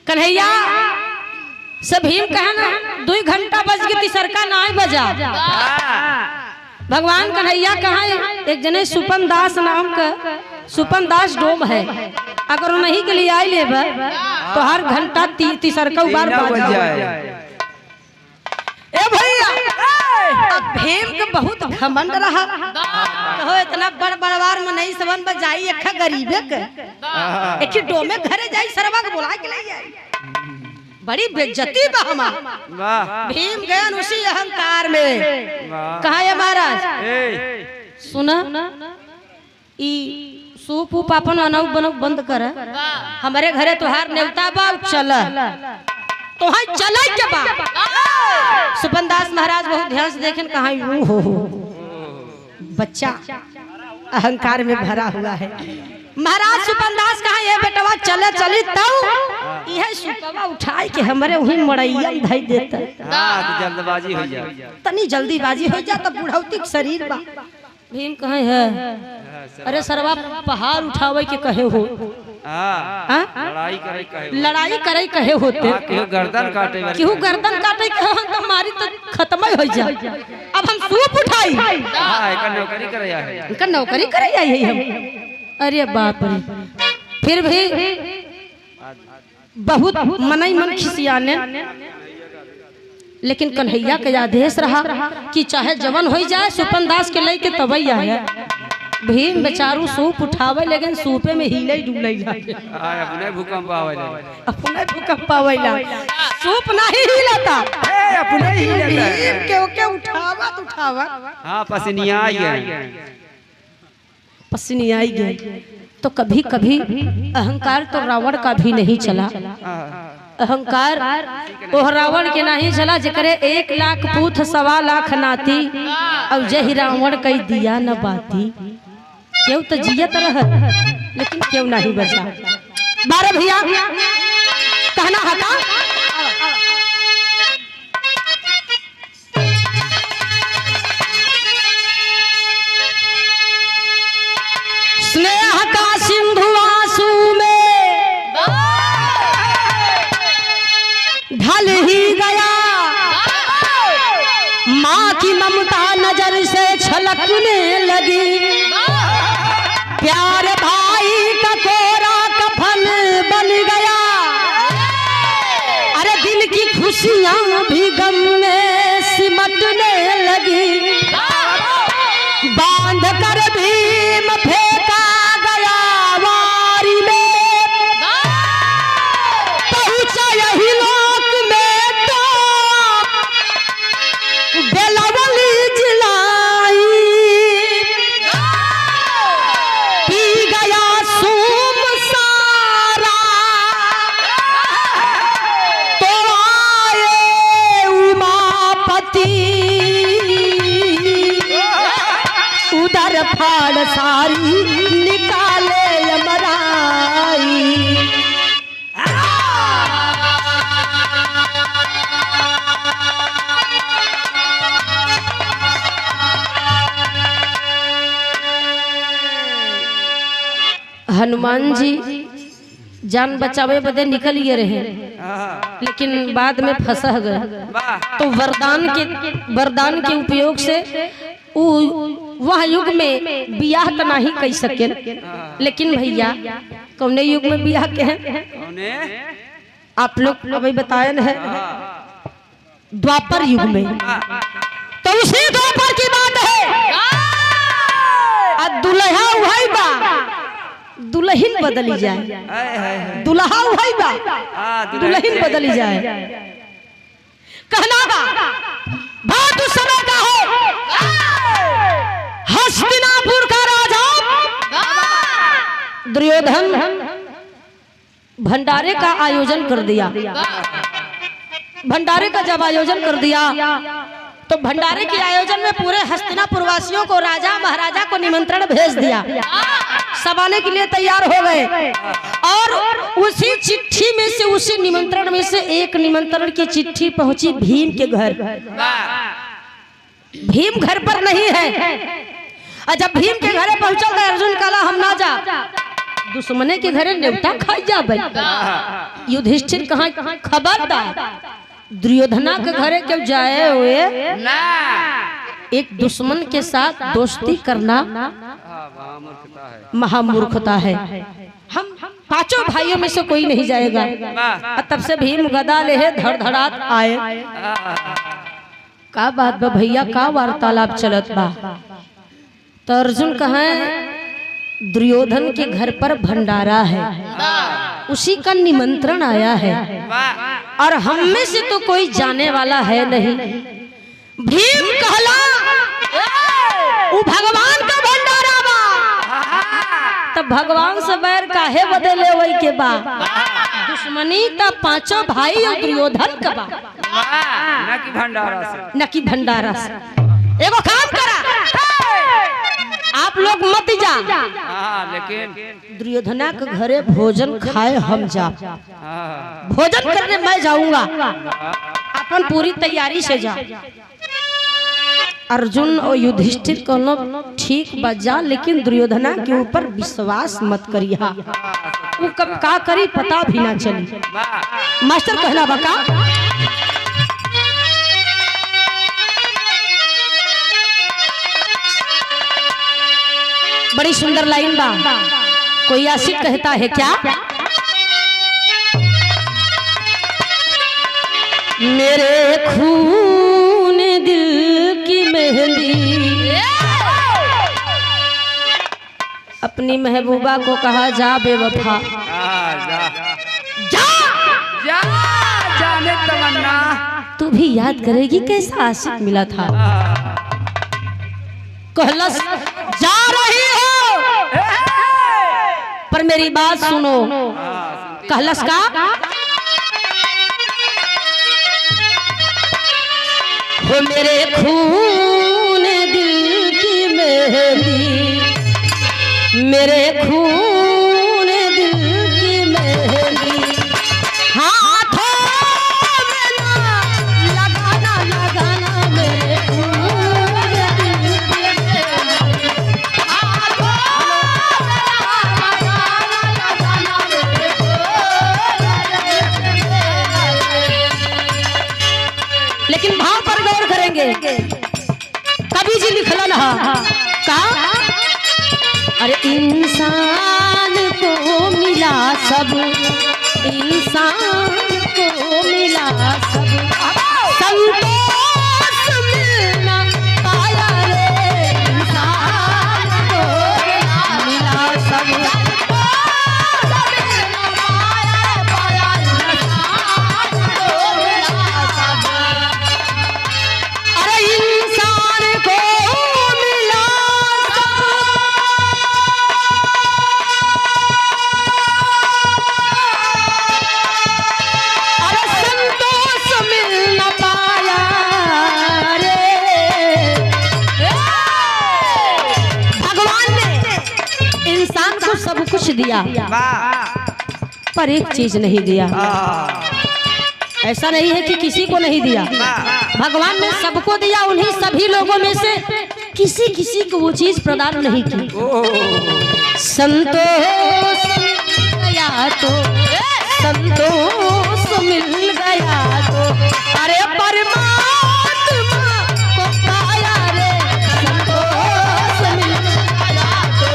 कन्हैया से भीम कहना 2 घंटा बज गई तीसरका नाई बजा। भगवान कन्हैया कहा एक जने सुपन दास नाम का सुपन दास डोम है, अगर नहीं के लिए आई ले तो हर घंटा तीसरका बार बज जाए। ए भैया अब भीम के बहुत घमंड रहा, कहो इतना बड़ बड़वार में नहीं सबन बजाई एक गरीबे के एक डोमे घरे जाई सरवा के बुला के ले आई, बड़ी बेइज्जती बा हमार। भीम गए उसी अहंकार में। कहा है महाराज सुना ई सूप पापन अनौ बनौ बंद कर, हमारे घरे तोहार नेवता बा चल तो चले के बा। सुपन दास महाराज बहुत ध्यान से देखें, कहा हो बच्चा अहंकार में भरा हुआ है। महाराज सुपन दास कहा ये बेटवा चले चली तब यह सुपवा उठाई के हमारे वही मड़ैया धई देता, तो जल्दबाजी हो जा, तनी जल्दीबाजी हो जा तब बुढ़ौती शरीर बा। भीम कहे है अरे सरवा पहाड़ उठावे के कहे हो, लड़ाई करे कहे होते, गर्दन काटे केहू गर्दन काटे कहे तो हमारी तो खत्म हो जा। अब हम सूप उठाई नौकरी करे है, इनका नौकरी करे आई हम। अरे बाप रे, फिर भी बहुत मनई मन खिसियाने, लेकिन कन्हैया के आदेश रहा कि चाहे जवन हो जाए सुपन दास के लेके तबई आए। भीम बेचारू सूप उठावे लेकिन सूपे में हिले डुले अपने भूकंप आवेला, अपने भूकंप आवेला, सूप नहीं हिलता अपने ही हिलता। भीम के ओके उठावा हां पसीनिया आई गए, पसीनी आई गई। तो कभी कभी अहंकार तो रावण का भी नहीं चला, अहंकार वो रावण के नहीं चला जकरे 1 लाख पूथ 1.25 लाख नाती, अब जही रावण कई दिया न बाती। क्यों तो जियत रह लेकिन क्यों नहीं बचा। 12 भैया कहना हटा स्नेह का सिंधु आंसू में ढल ही गया, माँ की ममता नजर से छलकने लगी, प्यार भाई का कोरा कफन बन गया, अरे दिल की खुशियां भी गम में सिमटने लगी, बांध कर भीम फेंका गया वारी में, पहुंचा यही लोक में तो बेलवली जिलाई, पी गया सूम सारा तो आए उमापति, उधर फाड़ सारी निकाले यमराई। हनुमान जी जान बचावे बदे निकल ये रहे, लेकिन बाद में फंसा गए। तो वरदान के उपयोग से वह युग में बियाह तो नहीं कर सके, लेकिन भैया कौने युग में बियाह के हैं आप लोग अभी बताए है, द्वापर युग में। तो उसी द्वापर की बात है, दुल्हा वही बा दुल्हन बदली जाए, दुल्हा वही बा दुल्हन बदली जाए। कहना बा बात उस समय का हो, हस्तिनापुर का राजा दुर्योधन भंडारे का आयोजन कर दिया। भंडारे का जब आयोजन कर दिया तो भंडारे के आयोजन में पूरे हस्तिनापुर वासियों को, राजा महाराजा को निमंत्रण भेज दिया। सब आने के लिए तैयार हो गए और उसी चिट्ठी में से, उसी निमंत्रण में से एक निमंत्रण की चिट्ठी पहुंची भीम के घर। भीम घर पर नहीं है, और जब भीम के घरे पहुंचल तो अर्जुन कहला हम ना जा, दुश्मने के घरे न्योता खा जाबे। युधिष्ठिर कहाँ खबरदार, दुर्योधना के घरे क्यों जाए हुए ना एक दुश्मन के साथ दोस्ती करना मूर्खता है। महामूर्खता है। हम पांचों भाइयों में से कोई नहीं जाएगा। और तब से भीम गदा ले धड़धड़ात आए। का बात बा भैया, का वार्तालाप चलत बा? तो अर्जुन कहा दुर्योधन के घर पर भंडारा है, उसी का निमंत्रण आया है और हम में से तो कोई जाने वाला है नहीं। भीम कहला वो भगवान का भंडारा बा, तब भगवान से बैर काहे बदले वही के बा? दुश्मनी तब पांचों भाई और दुर्योधन का बा, न कि भंडारा से। न कि भंडारा से। एगो काम करा, आप लोग मत जा, लेकिन दुर्योधना के घरे भोजन खाए हम जा। भोजन करने मैं जाऊंगा, अपन पूरी तैयारी से जा। अर्जुन और युधिष्ठिर कहलो ठीक बजा, लेकिन दुर्योधना के ऊपर विश्वास मत करिया, वो कब का करी पता भी ना चली। मास्टर कहला बका बड़ी सुंदर लाइन बा, कोई आशिक कहता है क्या? मेरे खून दिल की मेहंदी, अपनी महबूबा को कहा जा बेवफा, जा जा जाने तमन्ना, तू भी याद करेगी कैसा आशिक मिला था। कहलस जा रही हो पर मेरी बात सुनो। कहलस का हो मेरे खून दिल की मेहंदी, मेरे खून दिल की मेहंदी, हाथों में ना लगाना लगाना मेरे खून दिल की मेहंदी, हाथों में लगाना लगाना मेरे खून दिल की मेहंदी। लेकिन भाव पर गौर करेंगे, कवि जी लिखला ना का अरे इंसान को मिला सब, इंसान को मिला सब, संतोष मिलना पाया रे, इंसान को मिला सब, सब कुछ दिया पर एक चीज नहीं दिया। ऐसा नहीं है कि किसी को नहीं दिया, भगवान ने सबको दिया। उन्हीं सभी लोगों में से किसी किसी को वो चीज प्रदान नहीं की। संतोष गया तो, संतोष मिल गया तो, अरे परमात्मा को पाया रे, संतोष मिल गया तो,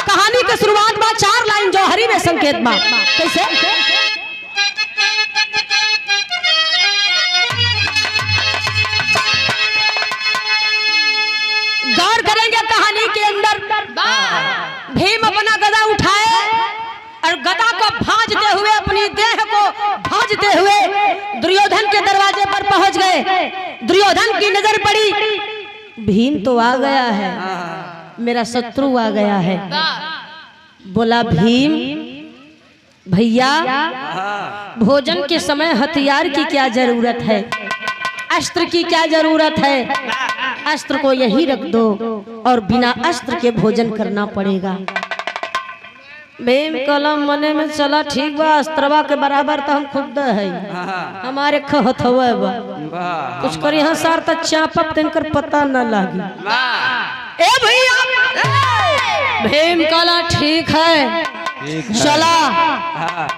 कहानी की शुरुआत बा 4 लाइन जौहरी में संकेत बा। कैसे? गौर करेंगे कहानी के अंदर, भीम अपना गदा उठाए और गदा को भांजते हुए, अपनी देह को भांजते हुए दुर्योधन के दरवाजे पर पहुंच गए। दुर्योधन की नजर पड़ी, भीम तो आ गया है, मेरा शत्रु आ गया है। बोला भीम भैया, भोजन के समय हथियार की क्या जरूरत है, अस्त्र की क्या जरूरत है? अस्त्र को यहीं रख दो और बिना अस्त्र के भोजन करना पड़ेगा। भीम कलम मने में चला ठीक बा, अस्त्रवा के बराबर तो हम खुद है हमारे खहत हुए बा वाह कुछ करी हाँ सार तक चापब तिनकर पता न लागी। वाह ए भैया भीम कला ठीक है चला।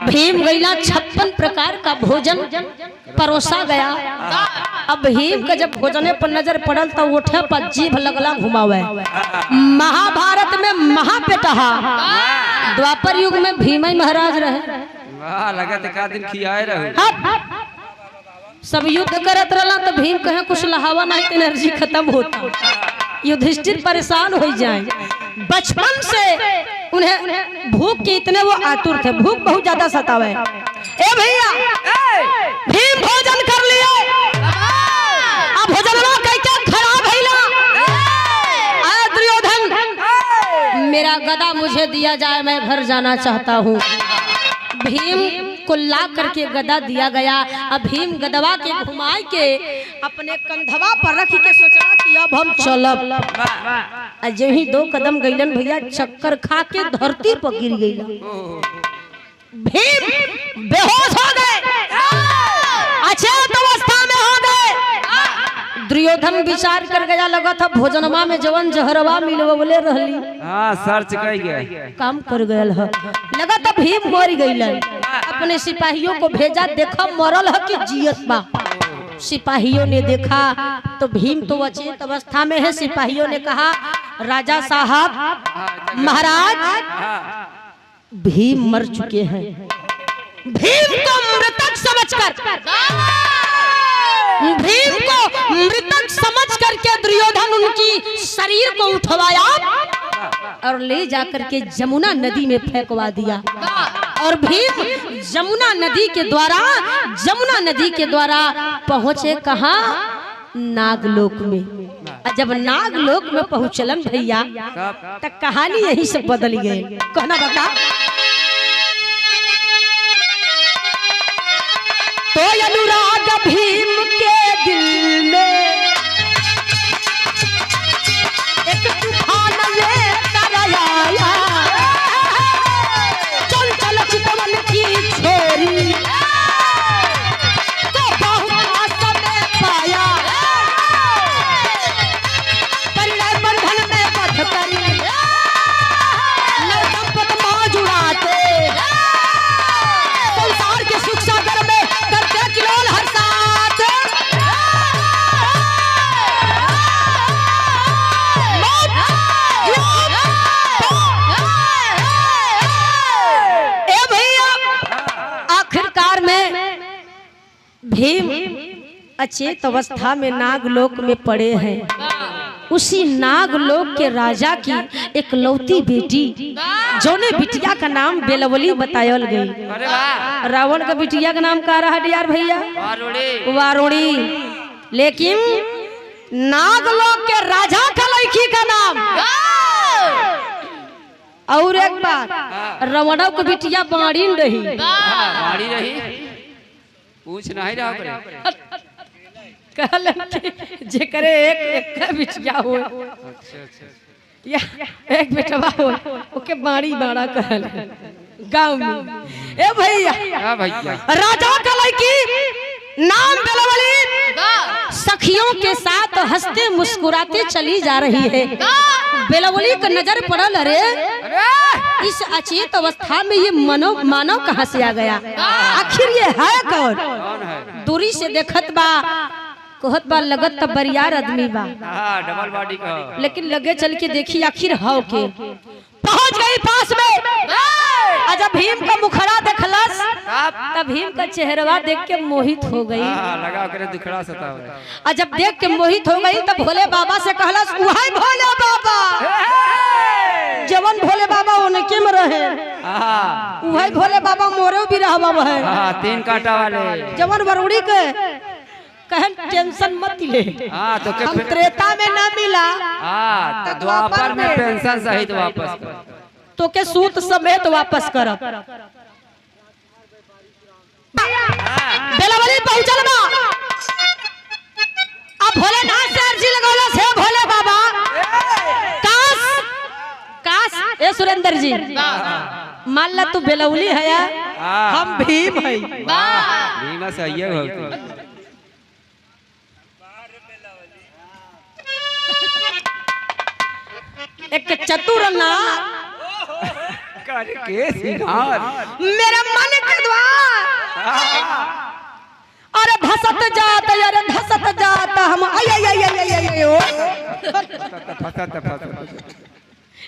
भीम गईला 56 प्रकार का भोजन परोसा गया। अब भीम का जब भोजने पर नजर पड़ल तो उठे पर जीभ लगला घुमावे। महाभारत में महापेटहा, द्वापर युग में भीम ही महाराज रहे। वाह लगत का दिन खियाए रहे। सब युद्ध करत रहला तो भीम कहे कुछ लहावा नहीं तो एनर्जी खत्म होता। युधिष्ठिर परेशान हो जाए। बचपन से उन्हें भूख के इतने वो आतुर थे, भूख बहुत ज्यादा सतावे। ए भैया भीम भोजन कर लिए, अब भोजनवा कैसे खराब भइला। दुर्योधन मेरा गदा मुझे दिया जाए, मैं घर जाना चाहता हूँ। भीम को ला करके गदा दिया गया। अब भीम गदवा के घुमाई के अपने कंधवा पर रख के सोचला कि अब हम चलब। जो ही 2 कदम गईलन भैया चक्कर खा के धरती पर गिर गईला। भीम बेहोश हो गए, अचेत अवस्था में हो गए। दुर्योधन विचार कर गया, लगा था भोजनमा में जवन जहरवा मिलवले रहली। हां सर्च कर गया, काम कर गयल है, लगा था भीम मर गईलन। अपने सिपाहियों को भेजा, देखा मरल है कि जियत बा। सिपाहियों ने देखा तो भीम तो अचेत अवस्था में है। सिपाहियों ने कहा राजा साहब महाराज भीम मर चुके हैं। भीम को मृतक समझ करके दुर्योधन उनकी शरीर को उठवाया और ले जाकर के जमुना नदी में फेंकवा दिया। और भीम जमुना नदी के द्वारा पहुंचे कहाँ? नागलोक में। जब नागलोक में पहुंचलन भैया तब कहानी यही से बदल गई। कहना बता तो अनुराग भीम के दिल में एक तूफान लेकर आया। चल चल चितवन की छोरी तो बहुत समय पाया। परिणय बंधन में बंध करी नरदंपत मौज उड़ाते। संसार के सुख सागर में करते किलोल हर साथ। ए भैया आखिरकार में भीम अचेत अवस्था में नागलोक में पड़े हैं। उसी नागलोक के राजा की एक लौती बेटी, जोने बिटिया का नाम बेलवली बतायल गई। अरे वाह रावण का बिटिया का नाम का रहा यार भैया वारुणी। लेकिन नागलोक के राजा का लड़की का नाम। और एक बात रावण की बिटिया बाड़ीन रही। बाड़ी रही पूछ नहीं रहा करे। कहलन कि जेकरे एक बिटिया हो या एक बेटवा हो ओके बाड़ी बाड़ा कहल गांव में। ए भैया राजा का लड़की नाम बेलवली सखियों के साथ हंसते मुस्कुराते चली जा रही है। बेलवली का नजर पड़ल, अरे इस अचेत अवस्था में ये मानव कहाँ से आ गया? आखिर ये है कौन? दूरी से देखत बा कहत बा लगत तब बरियार आदमी बा। डबल बॉडी का। लेकिन लगे चल के देखी आखिर हाउ के पहुंच गई पास में। जब भीम का मुखड़ा देखलस तब भीम का चेहरा देख के मोहित हो गई। लगा करे दुखड़ा सतावे। जब देख के मोहित हो गई तब भोले बाबा से कहलस वही भोले बाबा जवन भोले बाबा उनके में रहे। वही भोले बाबा मोरे भी रहवा है। 3 कांटा वाले जवन बरुड़ी के कहन टेंशन मत ले। तो हम त्रेता में ना मिला तो द्वापर में पेंशन सहित वापस कर। तो के सूत समेत वापस करब। बेलवली पहुंचल बा। अब भोलेनाथ से अर्जी लगौला से भोले बाबा काश ए सुरेंद्र जी मान ला तू बेलौली है या हम भीम है। भीमा सही है बहुत। एक चतुर नार के सिंगार मेरा मन के द्वार अरे धसत जात अरे धसत जात हम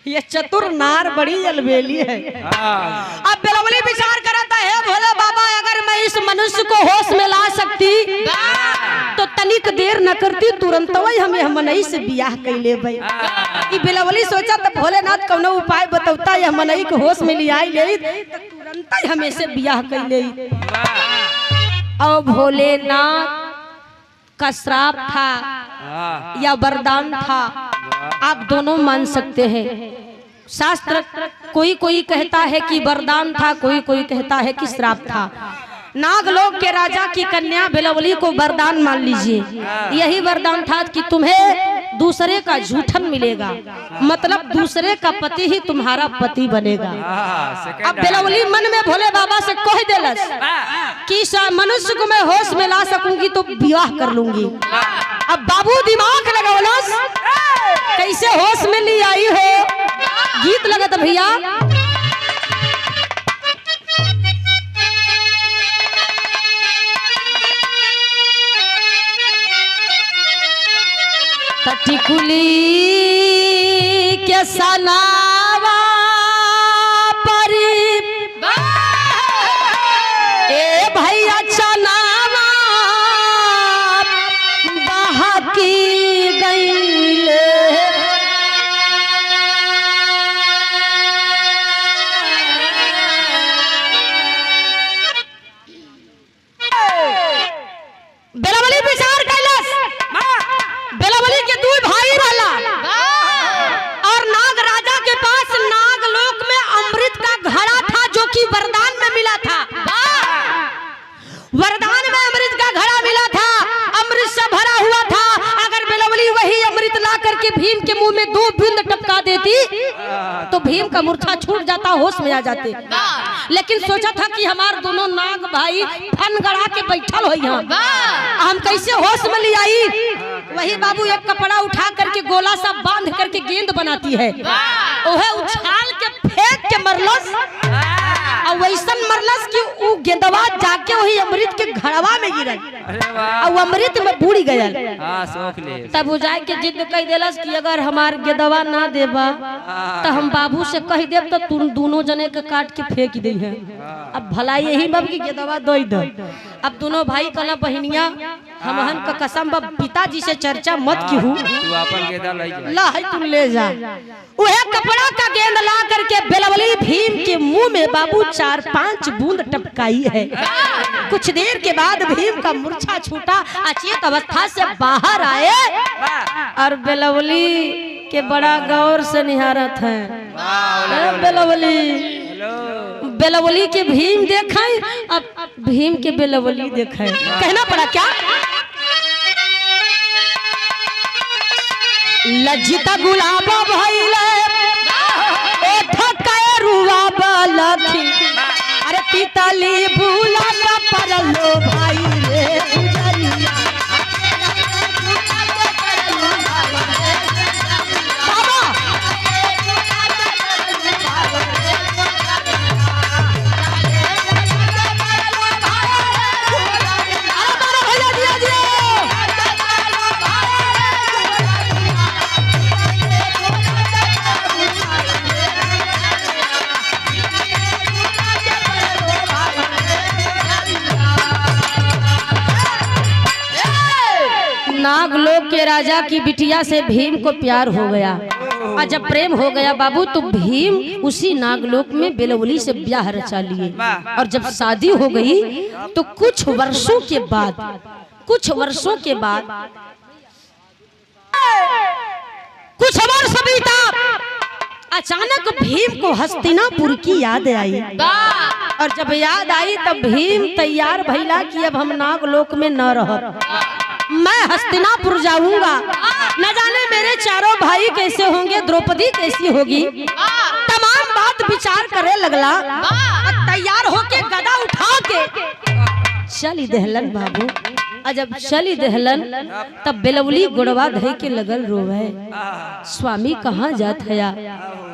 ये चतुर नार बड़ी अलबेली है। अब बेलवली विचार करता है भोले बाबा अगर मैं इस मनुष्य को होश में ला सकती तो तनिक देर न करती तुरंत वही हमें मनई से बियाह कैले भाई। बेलवली सोचा तो भोलेनाथ कौनो उपाय बतौता यह मनई के होश में लिया ले तो तुरंत ही हमें से बियाह कैले। और भोलेनाथ का श्राप था या वरदान था आप दोनों मान सकते हैं। शास्त्र कोई कोई कहता है कि वरदान था, कोई कोई कहता है कि श्राप था। नागलोक के राजा की कन्या बेलवली को वरदान मान लीजिए, यही वरदान था कि तुम्हें दूसरे का झूठन मिलेगा, मतलब दूसरे का पति ही तुम्हारा पति बनेगा। अब बेलवली मन में भोले बाबा से कह देलस कि मनुष्य को मैं होश में ला सकूंगी तो विवाह कर लूंगी। अब बाबू दिमाग लगौलस कैसे होश में ली आई हो। गीत लगा था भैया टिकुली के सनावा परी ए भैया चनावा बहकी गईले बेलवली विचार कैलस। बेलवली के दू भाई रहला और नाग राजा के पास नागलोक में अमृत का घड़ा था जो कि वरदान में मिला था। वरदान में अमृत का घड़ा मिला था, अमृत से भरा हुआ था। अगर बेलवली वही अमृत ला करके भीम के मुंह में 2 बूंद टपका देती तो भीम का मूर्छा छूट जाता, होश में आ जाते। लेकिन सोचा था कि हमार दोनों नाग भाई फन गड़ा के बैठल हो यहाँ, हम कैसे होश में ले आई। वही बाबू एक कपड़ा उठा करके गोला सा बांध करके गेंद बनाती है, ओहे उछाल के फेंक के मरलस और वैसन मरलस कि वो गेंदवा जाके वही अमृत के घड़वा में गिरल और अमृत में बूढ़ गया। तब वो जाके के जिद कह देलस कि अगर हमार गेंदवा ना देबा तो हम बाबू से कह देब तो तुम दोनों जने के काट के फेंक दी है। अब भला यही बाब की गेंदवा दई दो। अब दोनों भाई कहला बहनिया हमहन का कसम बा पिताजी से चर्चा मत की हूँ, तू अपन गेंदा ला है तुम ले जा। वह कपड़ा का गेंद ला करके बेलवली भीम के मुंह में बाबू 4-5 बूंद टपकाई है। कुछ देर के बाद भीम का मूर्छा छूटा, अचेत अवस्था से बाहर आए और बेलवली के बड़ा गौर से निहारत है। बेलवली के भीम देखा, अब भीम के बेलवली देखा, कहना पड़ा क्या लज्जिता गुलाबा भइले रुआ बलखी अरे पितली भूला का परलो भाई रे गुजरिया। नागलोक के राजा की बिटिया से भीम को प्यार हो गया और जब प्रेम हो गया बाबू तो भीम उसी नागलोक में बेलवली से ब्याह रचा लिए। और जब शादी हो गई तो कुछ वर्षों के बाद कुछ वर्ष बीता, अचानक भीम को हस्तिनापुर की याद आई। और जब याद आई तब भीम तैयार भइला कि अब हम नागलोक में न रह, मैं हस्तिनापुर जाऊंगा। न जाने मेरे चारों भाई कैसे होंगे, द्रौपदी कैसी होगी। तमाम बात बात विचार करे लगला, तैयार होके गदा उठा के चली दहलन बाबू। जब चली दहलन तब बेलवली गुड़वा धई के लगल रोवे, स्वामी कहाँ जात है,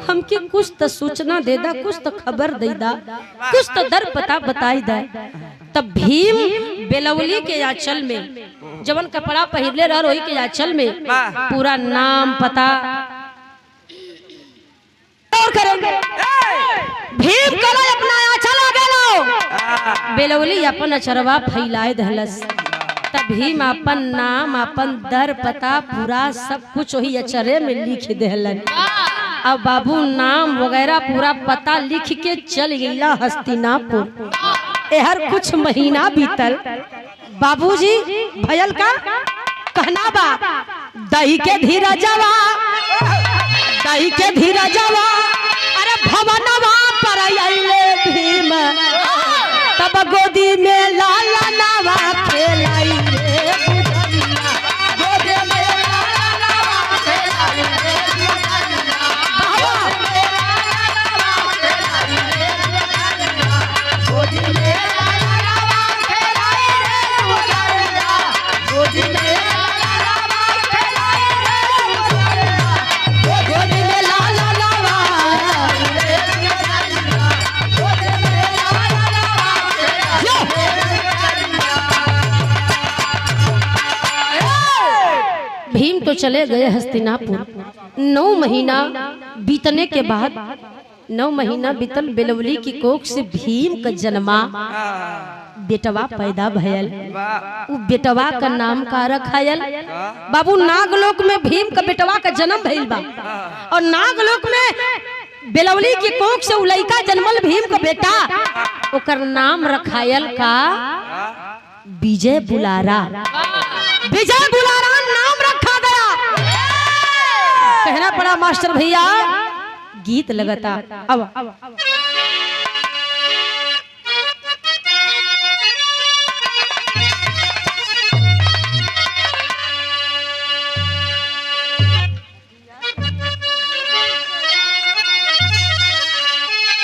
हमके कुछ तो सूचना दे दा, कुछ तो खबर दे दा, कुछ तो दर पता बताई दा। तब भीम बेलवली के आंचल में जवन कपड़ा पहनले रह वही के आंचल में पूरा नाम पता और करेंगे। भीम कला अपना आंचल आगे लो, बेलवली अपन अचरवा फैलाए दहलस। तब भीम अपन नाम अपन दर पता पूरा सब कुछ वही अचरे में लिख दहलन। अब बाबू नाम वगैरह पूरा पता लिख के चल गईला हस्तिनापुर। हर कुछ महीना बीतल, बाबूजी भयल का कहना बा, दही के धीरा जवा, दही के धीरा जवा, अरे भवनवा पर आइले भीम, तब गोदी में लाला नावा खेलाई रे बुढ़िया, गोदी में लाला नावा खेलाई रे बुढ़िया, गोदी में लाला नावा खेलाई रे बुढ़िया, गोदी में लाला नावा खेलाई रे बुढ़िया, गोदी में लाला नावा रे बुढ़िया, गोदी में लाला नावा भीम तो चले गए हस्तिनापुर। 9 महीना बीतने के बाद, 9 महीना बीतल, बेलवली की कोख से भीम का जन्मा बेटवा पैदा भयल। वो बेटवा का नाम का रखायल बाबू। नागलोक में भीम का बेटवा का जन्म भइल बा, और नागलोक में बेलवली की कोख से लइका जन्मल भीम का बेटा, ओकर नाम रखायल का विजय बुलारा। विजय बुलारा नाम रखा गया। कहना पड़ा मास्टर भैया, गीत लगता। अब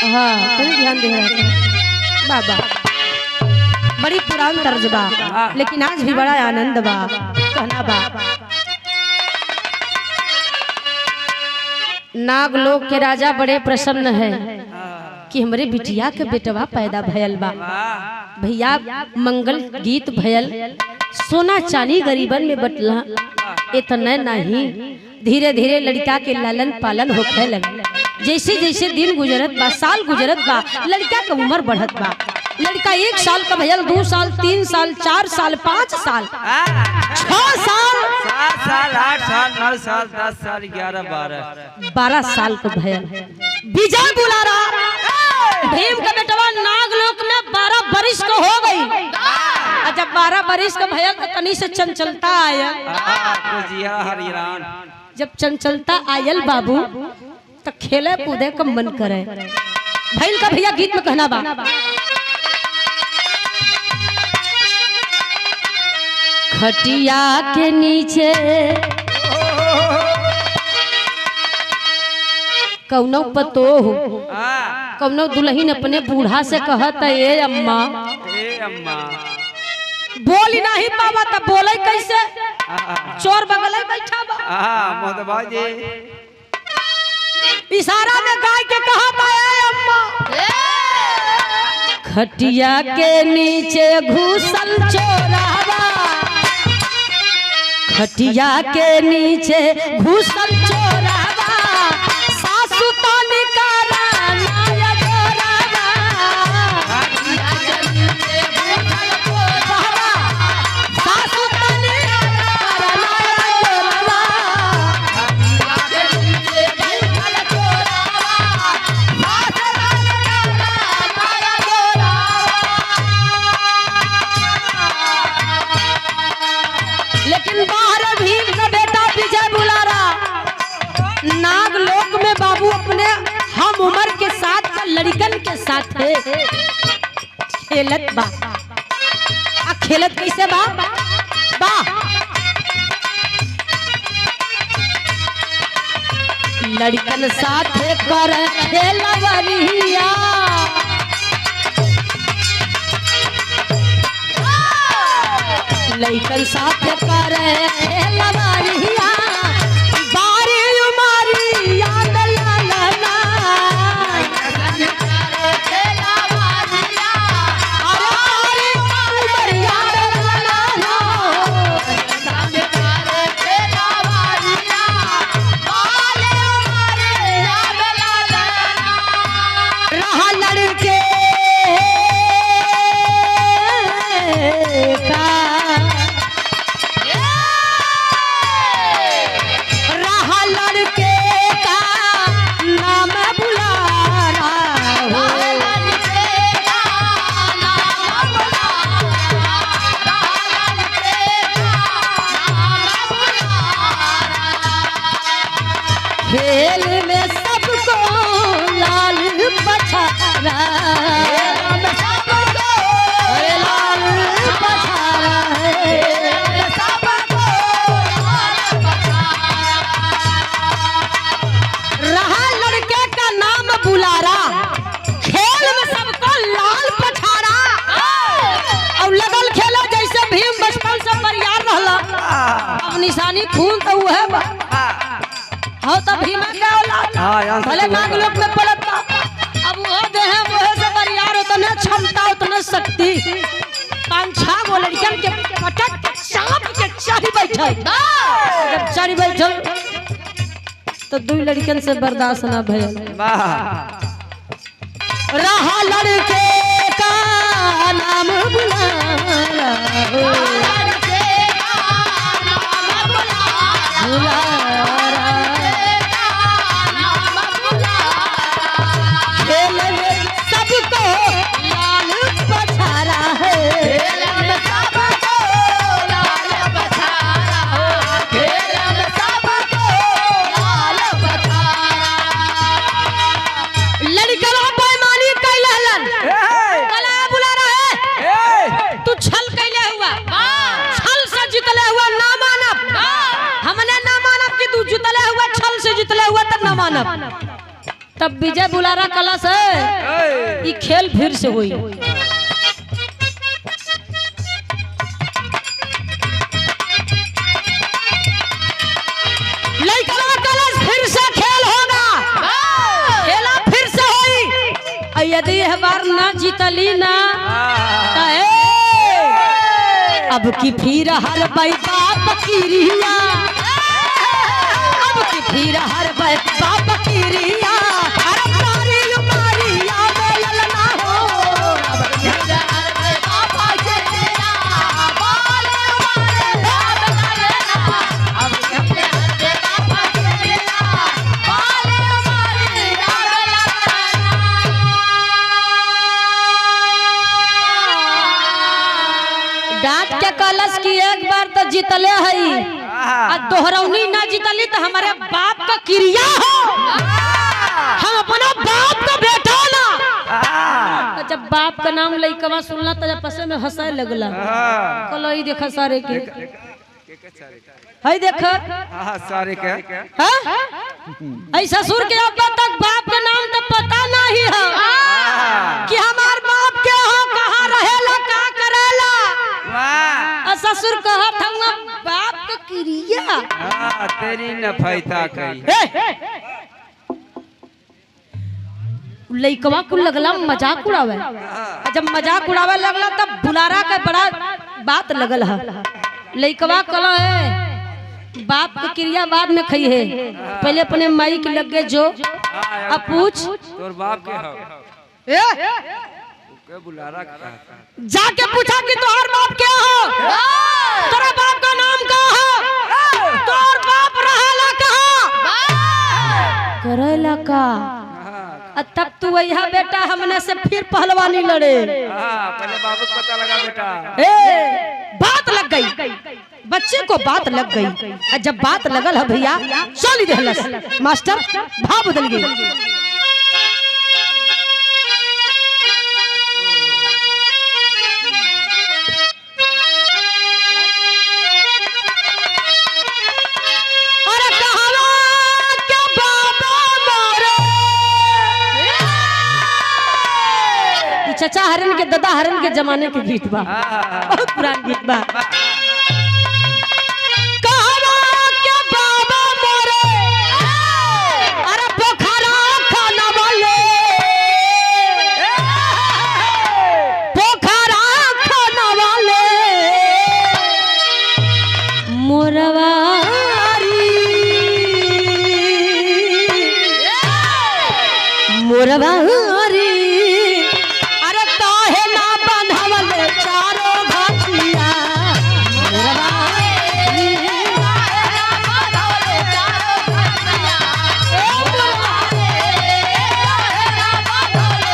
हाँ ध्यान दे रहा बाबा, बड़ी पुरान तर्ज बा, लेकिन आज भी बड़ा आनंद बा। कहना बा, नागलोक के राजा बड़े प्रसन्न है कि हमरे बिटिया के बेटवा पैदा भयल बा। भैया मंगल गीत भयल, सोना चांदी गरीबन में बटला, इतना नहीं, धीरे धीरे लड़का के लालन पालन होखे लगे। जैसे जैसे दिन गुजरत बा, साल गुजरत बा, लड़का का उम्र बढ़त बा। लड़का 1 साल का भयल, 2 साल, 3 साल, 4 साल, 5 साल, 6 साल, 7 साल, 8 साल, 9 साल, 10 साल, 11, 12 साल का भयल। विजय बुलारा भीम का बेटवा नागलोक में 12 बरिस का हो गई। जब 12 बरिस का भयल तो तनी से चंचलता आया। जब चंचलता आयल बाबू तो खेले कूदे का मन करे। भैल का भैया गीत में कहना बा, खटिया के नीचे कौनो पतोह, कौनो दुल्हन अपने बूढ़ा से कहता, ए अम्मा, बोली नहीं पावा तब बोले कैसे, चोर बगल बैठा बा, इशारा में गाय के कहता, ए अम्मा, खटिया के नीचे घुसल चोरावा, खटिया के नीचे घुसल चोरावा, सासु तो निकाला नाया जोरावा, खटिया के नीचे घुसल चोरावा, सासु तो निकाला नाया जोरावा, खटिया के नीचे घुसल चोरावा, सासु तो निकाला नाया जोरावा। लेकिन बाहर भीम का बेटा विजय बुलारा नागलोक में बाबू अपने हम उम्र के साथ का लड़कन के साथ है खेलत बा। खेलत कैसे बा, लड़कन साथे कर खेलवरिया लड़कन साथे कर खेलवरिया बारी उमारी याद लालना खेल में सबको लाल पछारा लाल पछारा रहा लड़के का नाम बुलारा खेल में सबको लाल पछारा और लगल खेला जैसे भीम बचपन से बरियार रहला अब निशानी खून तो है हाँ तब भीमा क्या औलाद भले नाग लोक में पलटता अब वो देह मोह से बरियार उतने क्षमता उतने शक्ति पांछा वो लड़कियन के पटक चाप के चारी बैठल जब चारी बैठल तो दो लड़कियन से बर्दाश्त ना भइल रहा लड़के का नाम बुलारा सबको लाल पछारा है लड़कवा बेईमानी कैलन कला बुला रहा है तू छल कैले हुआ छल से जितले हुआ ना मानब हमने ना मानब कि तू जितले हुआ छल से जितले हुआ तब ना मानब तब विजय बुलारा कला से ये खेल फिर से हुई लड़का कला फिर से खेल होगा खेला फिर से हुई यदि यह बार ना जीतली ना अब की फिर हर बाप की रिया अब की फिर हर बाप की रिया डांट के कलश की एक बार तो जीतले हई दोहरौनी ना जीतली तो हमारे बाप का क्रिया हो हम अपना बाप का बेटा ना जब बाप का नाम लइकवा सुनला तो जब पसे में हंसाए लगला कल ई देखा सारे के हई देखा सारे के ऐ ससुर के अब तक बाप का नाम तो पता नहीं है कि हमार बाप के हो कहां रहेला का करेला ससुर कहत हम बाप के क्रिया तेरी नफैता कई लइकवा को लगला मजाक उड़ावे जब मजाक उड़ावे लगला तब बुलारा का बड़ा बात लगल है लइकवा कहला है बाप की क्रिया बाद में खई है पहले अपने माई के लगे जो अब पूछ तोर बाप के हो के बुलारा जाके पूछा कि तोहर बाप क्या हो तेरा बाप का नाम क्या है तोहर बाप रहला कहां करेला का तब तू वही बेटा हमने से फिर पहलवानी लड़े पहले बाबू को पता लगा बेटा बात लग गई बच्चे को बात लग गई जब बात लगल है भैया चल दे मास्टर भाव बदल गई अरे कहावा क्या बाबा चाचा हरन के दादा हरन के जमाने के गीत बा, बहुत पुरान गीत बा। कहवा के बाबा मोरे अरे पोखरा खाना वाले, पोखरा खाना वाले मोरवारी मोरवारी अरे काहे ना बंधवले चारों घाटिया मोरवारी काहे ना बंधवले चारों घाटिया मोरवारी काहे ना बंधवले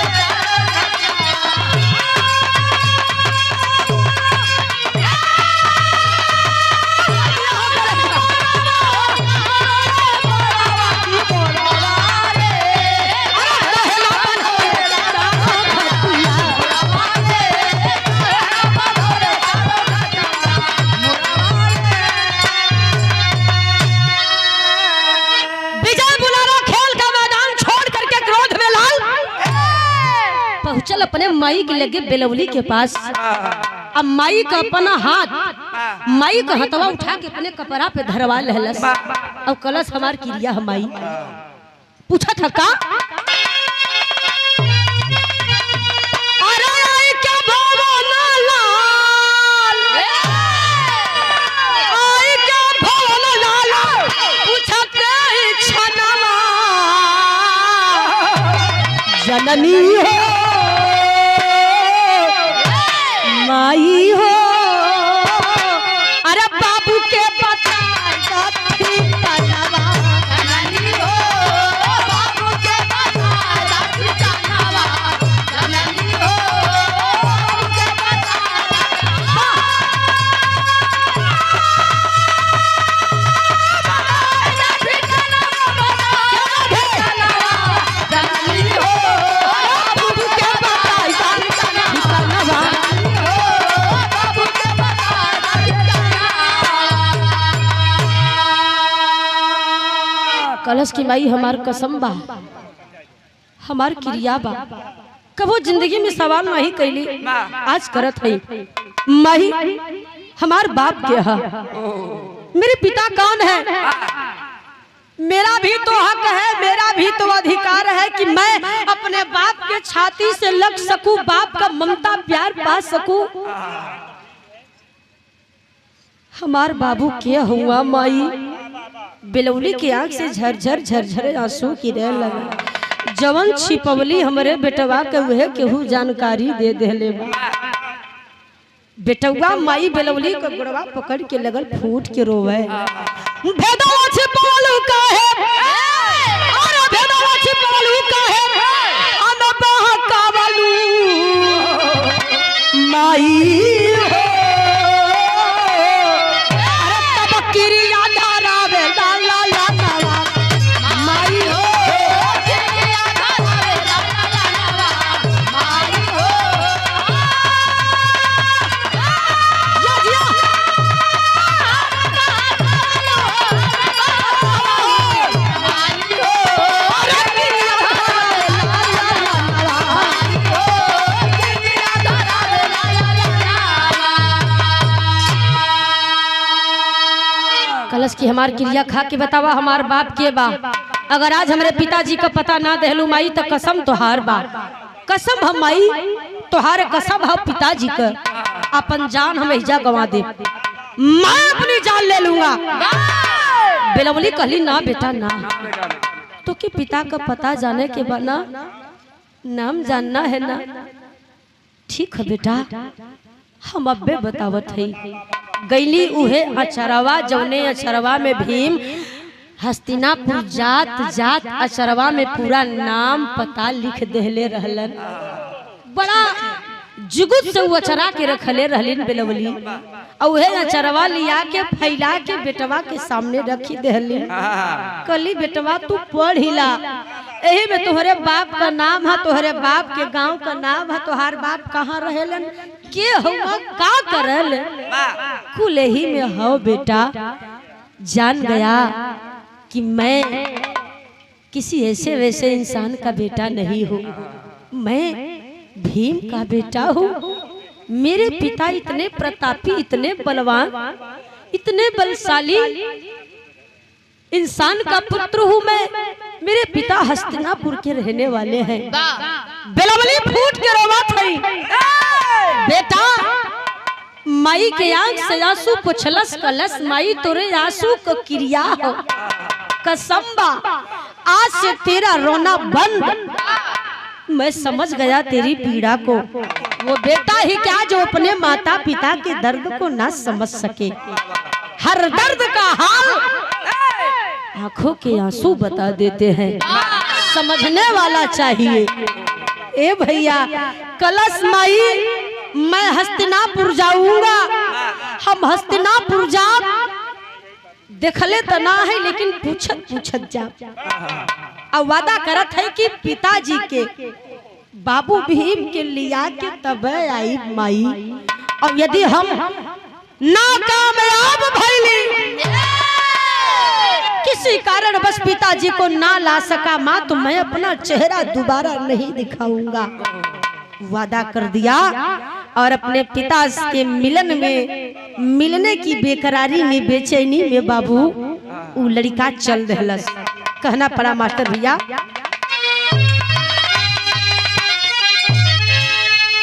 पहुंचल अपने माई के लगे बेलौली के पास। अब माई का अपना हाथ माई का हथवा उठा के अपने कपड़ा पे धरवा लहलस। अब कलश हमार क्रिया है माई पूछा था का जननी हो माई हो अरे बाबू के बता जननी हो बाबू के बता जननी हो बाबू के कलश की माई हमार कसम बा हमार क्रिया बा कबो जिंदगी में सवाल नहीं कैली आज करत है। माई हमार बाप के है, मेरे पिता कौन है? मेरा भी तो हक है, मेरा भी तो अधिकार है कि मैं अपने बाप के छाती से लग सकूं, बाप का ममता प्यार पा सकूं। हमार बाबू क्या हुआ माई? बेलौली की आंख से झरझर झरझर आंसू गिरे लगा। जवन छिपवली हमरे बेटवा के वह केहू जानकारी दे देले बा। बेटवा माई बेलौली के गोड़वा पकड़ के लगल फूट के रोवे। भेदवा छिपवलू काहे अरे भेदवा छिपवलू काहे अनबह कावलू माई कलश की हमार क्रिया खा के बतावा हमार बाप के बा। अगर आज हमारे पिताजी का पता ना देहलू माई तो कसम तोहार बा, कसम हम माई तोहार कसम हम पिताजी का अपन जान हम एजा गवा दे, मैं अपनी जान ले लूंगा। बेलौली कहली ना बेटा ना, तो कि पिता का पता जाने के बाद ना नाम जानना है ना। ठीक है बेटा हम अब्बे बतावत है। गैली उहे अचरवा जौने अचरवा में भीम हस्तिनापुर जात जात अचरवा में पूरा नाम पता लिख देले रहलन। बड़ा जुगुत से अचरा के रखले रहलिन बेलौली और उहे अचरवा लिया के फैला के बेटवा के सामने रखी देहलिन। कली बेटवा तू पढ़ हिला, यही में तोहरे बाप का नाम है, तोहरे बाप के गांव का नाम है, तोहार बाप कहाँ रहेलन, के हुआ का करल, कुल ही में हो बेटा। जान गया कि मैं किसी ऐसे वैसे इंसान का बेटा नहीं हूँ, मैं भीम का बेटा हूँ। मेरे पिता इतने प्रतापी, इतने बलवान, इतने बलशाली इंसान का पुत्र हूँ मैं। मेरे पिता हस्तिनापुर के रहने वाले हैं। बेलवली फूट के रोवा थई, बेटा माई के आंख से आंसू पुछलस कलस, माई तोरे आंसू को क्रिया हो कसम्बा, आज से तेरा रोना बंद। मैं समझ गया तेरी पीड़ा को। वो बेटा ही क्या जो अपने माता पिता के दर्द को ना समझ सके। हर दर्द का हाल आंखों के आंसू बता देते हैं, समझने वाला चाहिए। ए भैया कलश माई, मैं हस्तिनापुर जाऊंगा। हम हस्तिनापुर जा देखले तो ना है, लेकिन पूछत पूछत जा। अब वादा करत है कि पिताजी के बाबू भीम के लिया के तब आई माई। और यदि हम नाकामयाब भइली, किसी कारण बस पिताजी को ना ला सका माँ, तो मैं अपना चेहरा दोबारा नहीं दिखाऊंगा। वादा कर दिया और अपने पिता के मिलन में, मिलने की बेकरारी में, बेचैनी में बाबू वो लड़का चल रहलस। कहना पड़ा मास्टर भैया,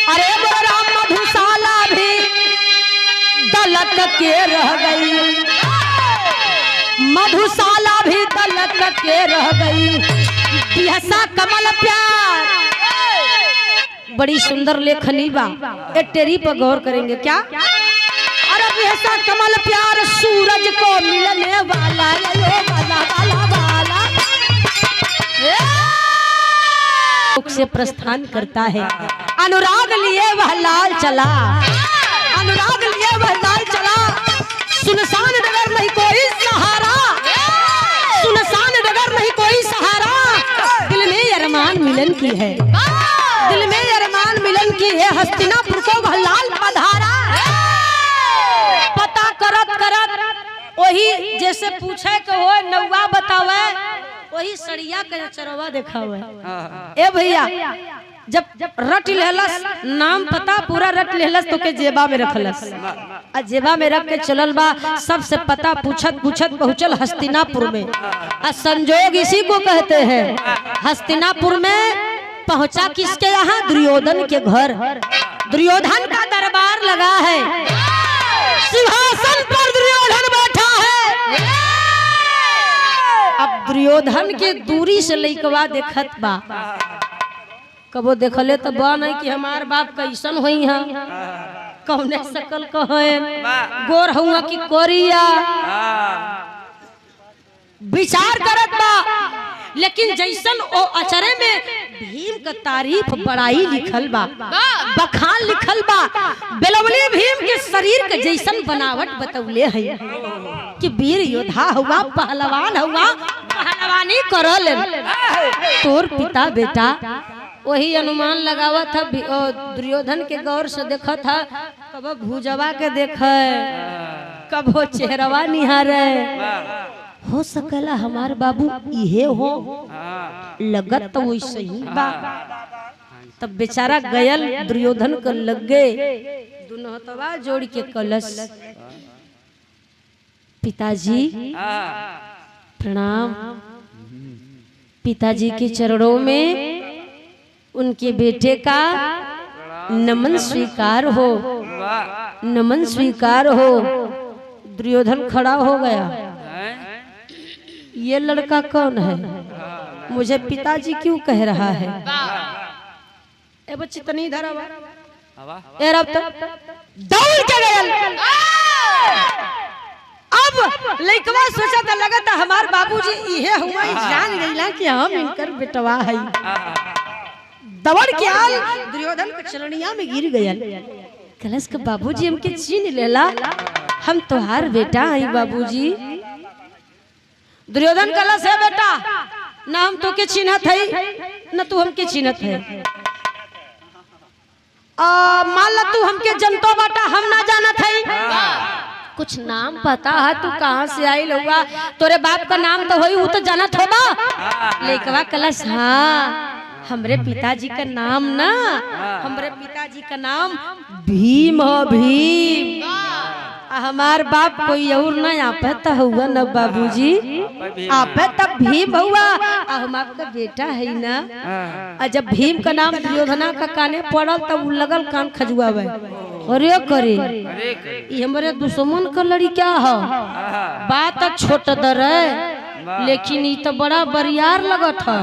अरे बोरा मधुशाला भी दलक के रह गई, मधुशाला भी दलक के रह गई। बिहसा कमल प्यार, बड़ी सुंदर लेखनी बा, ए टेरी पर गौर करेंगे क्या। अरे बिहसा कमल प्यार सूरज को मिलने वाला, वाला वाला वाला से प्रस्थान करता है। अनुराग लिए वह लाल चला, अनुराग लिए वह लाल चला। सुनसान डगर नहीं कोई सहारा, सुनसान डगर नहीं कोई सहारा। दिल में अरमान मिलन की है, दिल में अरमान मिलन की है। हस्तिनापुर को वह लाल पधारा। पता करत करत वही जैसे पूछे कि हो नौवा बतावे, वही सड़िया के चरवा देखावे। ए भैया जब रट लेहलस, नाम पता पूरा रट लेहलस तो के जेबा में रखलस। आ जेबा में रख के चलल बा, सबसे पता पूछत पूछत पहुंचल हस्तिनापुर में। आ संजोग इसी को कहते हैं। हस्तिनापुर में पहुंचा किसके यहाँ? दुर्योधन के घर। दुर्योधन का दरबार लगा है, सिंहासन पर दुर्योधन बैठा है। अब दुर्योधन के दूरी से लइकवा देखत बा, कबो देखले तो बा नहीं कि हमार बाप कैसन होई है, कौने शकल कहे, गोर हुआ कि कोरिया, विचार करत बा। लेकिन जैसन ओ अचरे में भीम का तारीफ बड़ाई लिखल बा, बखान लिखल बा। बेलवली भीम के शरीर के जैसन बनावट बतौले है कि वीर योद्धा हुआ, पहलवान हुआ, पहलवानी करल। तोर पिता बेटा वही अनुमान लगावा था। दुर्योधन के गौर से देखा था, कब भुजवा के देखे, कब वो चेहरवा निहारे। हो सकला हमार बाबू इहे हो, लगत तो वैसे ही बा। तब बेचारा गयल दुर्योधन को लगे, दोनों हथवा जोड़ के कलश, पिताजी प्रणाम। पिताजी के चरणों में उनके बेटे का नमन स्वीकार हो, नमन स्वीकार हो। दुर्योधन खड़ा हो गया, ये लड़का कौन है, मुझे पिताजी क्यों कह रहा है। ए बच्ची तनी इधर आवा, ए रब दौड़ के गया। अब लइकवा सोचा था, लगा था हमार बाबूजी इहे हुआ, जान गईला कि हम इनकर बेटवा है। दौड़ के आल दुर्योधन के चरणिया में गिर गया। कलश के बाबूजी हमके छीन लेला, हम तोहार बेटा है बाबूजी। दुर्योधन कलश है बेटा, ना हम तो के चिन्हत है, न तू हमके चिन्हत है। मान ला तू हमके जनतो बाटा, हम ना जानत है। कुछ नाम पता है, तू कहाँ से आई हुआ, तोरे बाप का नाम तो होई, वो तो जानत होगा। लेकवा कलश हाँ हमरे पिताजी का नाम ना, हमरे पिताजी का नाम भीम हो, भीम। हमार बाप कोई और ना आपे तो हुआ न बाबूजी, आपे तब भीम हुआ। हम आपका बेटा है ना। जब भीम का नाम दुर्योधना का काने पड़ल तब लगल कान खजुआवे। अरे करे ये हमारे दुश्मन का लड़ी क्या है। बात छोट दर है लेकिन ये तो बड़ा बरियार लगत है।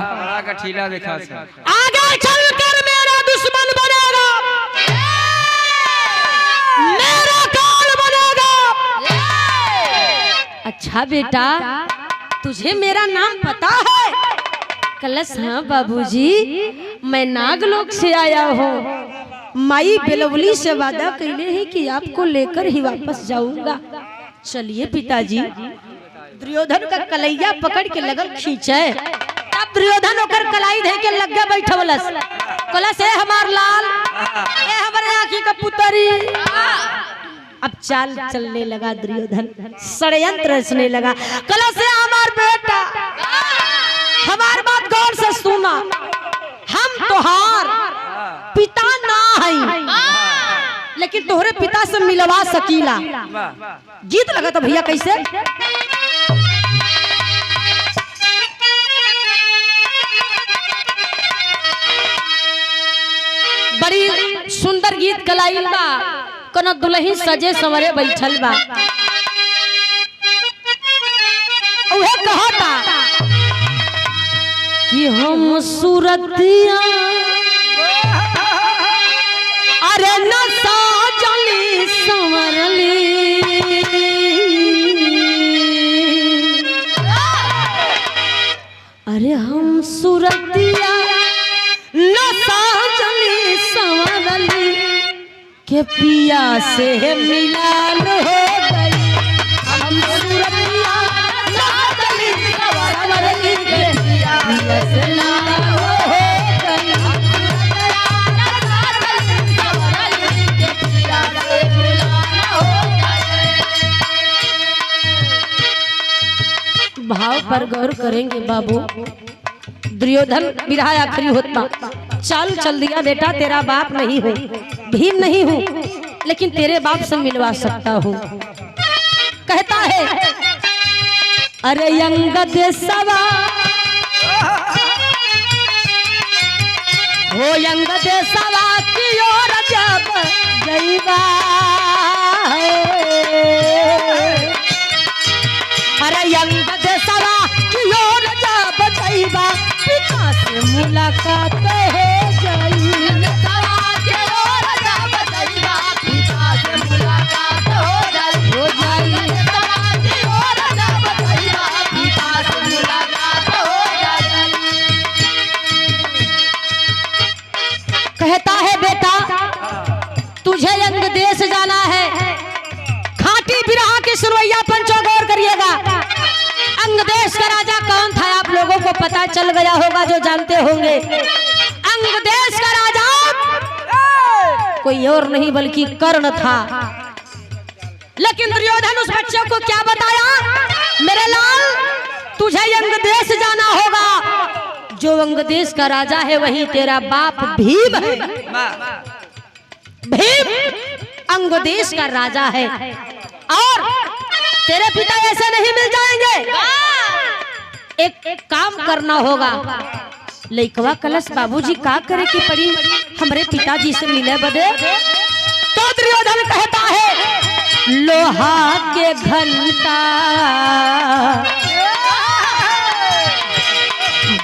आगे चलकर मेरा दुश्मन बनेगा, मेरा काल बनेगा। अच्छा बेटा तुझे मेरा नाम पता है? कलश हाँ बाबूजी, मैं नागलोक से आया हूँ। माई बेलवली से वादा कैले है कि आपको लेकर ही वापस जाऊंगा। चलिए पिताजी। दुर्योधन का कलैया पकड़ के लगल खींचे। तब दुर्योधन होकर कलाई दे के लग गया बैठवलस। कलश है हमार लाल, ए हमारे आँखी का पुतरी। अब चाल चलने लगा दुर्योधन, षड्यंत्र रचने लगा। कलश है हमार बेटा, हमार बात गौर से सुना। हम तोहार पिता ना है लेकिन तोहरे पिता से मिलवा सकीला। जीत लगा तो भैया कैसे? बड़ी सुंदर गीत गलाइल बा। कना दुल्ही सजे संवरे बैठल बा। उहे कहता कि हम सूरतिया अरे न साजली संवरली, अरे हम सूरतिया न साजली संवरली के पिया से मिलाल हो गई। हम सूरतिया न साजली संवरली के पिया से मिलाल हो गई। भाव पर गौर करेंगे बाबू। दुर्योधन विरहा आखिरी होता। चल दिया बेटा, तेरा बाप नहीं हूँ, भीम नहीं हूँ, लेकिन तेरे बाप से मिलवा सकता हूँ। कहता है अरे अंगद सवा हो, अंगद सवा की ओर जब जइबा, अरे अंगद सवा की ओर जब जइबा, पिता से मुलाकात हो जाई। सवा की ओर जब जइबा, पिता से मुलाकात हो जाई। सवा की ओर जब जइबा, पिता से मुलाकात हो जाई। कहता है बेटा तुझे अंग देश जाना है। खाटी बिरहा की सुरवैया पंचो गौर करिएगा। अंग देश का राजा कौन था आप लोगों को पता चल गया होगा जो जानते होंगे। अंग देश का राजा कोई और नहीं बल्कि कर्ण था। लेकिन दुर्योधन उस बच्चे को क्या बताया? मेरे लाल तुझे अंग देश जाना होगा। जो अंग देश का राजा है वही तेरा बाप भीम है। भीम अंग देश का राजा है और तेरे पिता ऐसे नहीं मिल जाएंगे। एक काम करना होगा। लइकवा कलश बाबूजी का करे की पड़ी हमरे पिताजी से मिले बदे। तो दुर्योधन कहता है लोहा के घंटा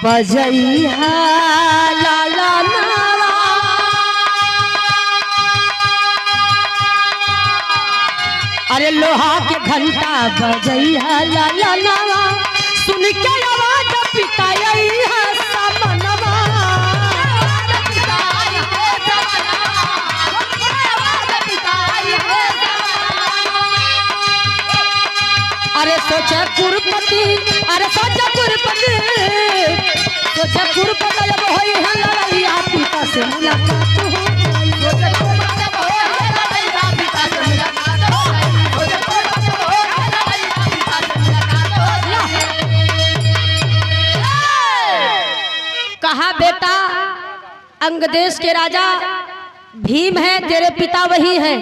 बजैया लाला नावा, अरे लोहा के घंटा बजैया लाला नावा, सुन के आवाज पिताई है समनवा। अरे सोचा कुरपति, अरे सोचा कुरपति, सोचा कुरपति जब होई है लड़ाई पिता से मुलाकात हो गई। कहा बेटा अंग देश के राजा भीम है, तेरे पिता वही है,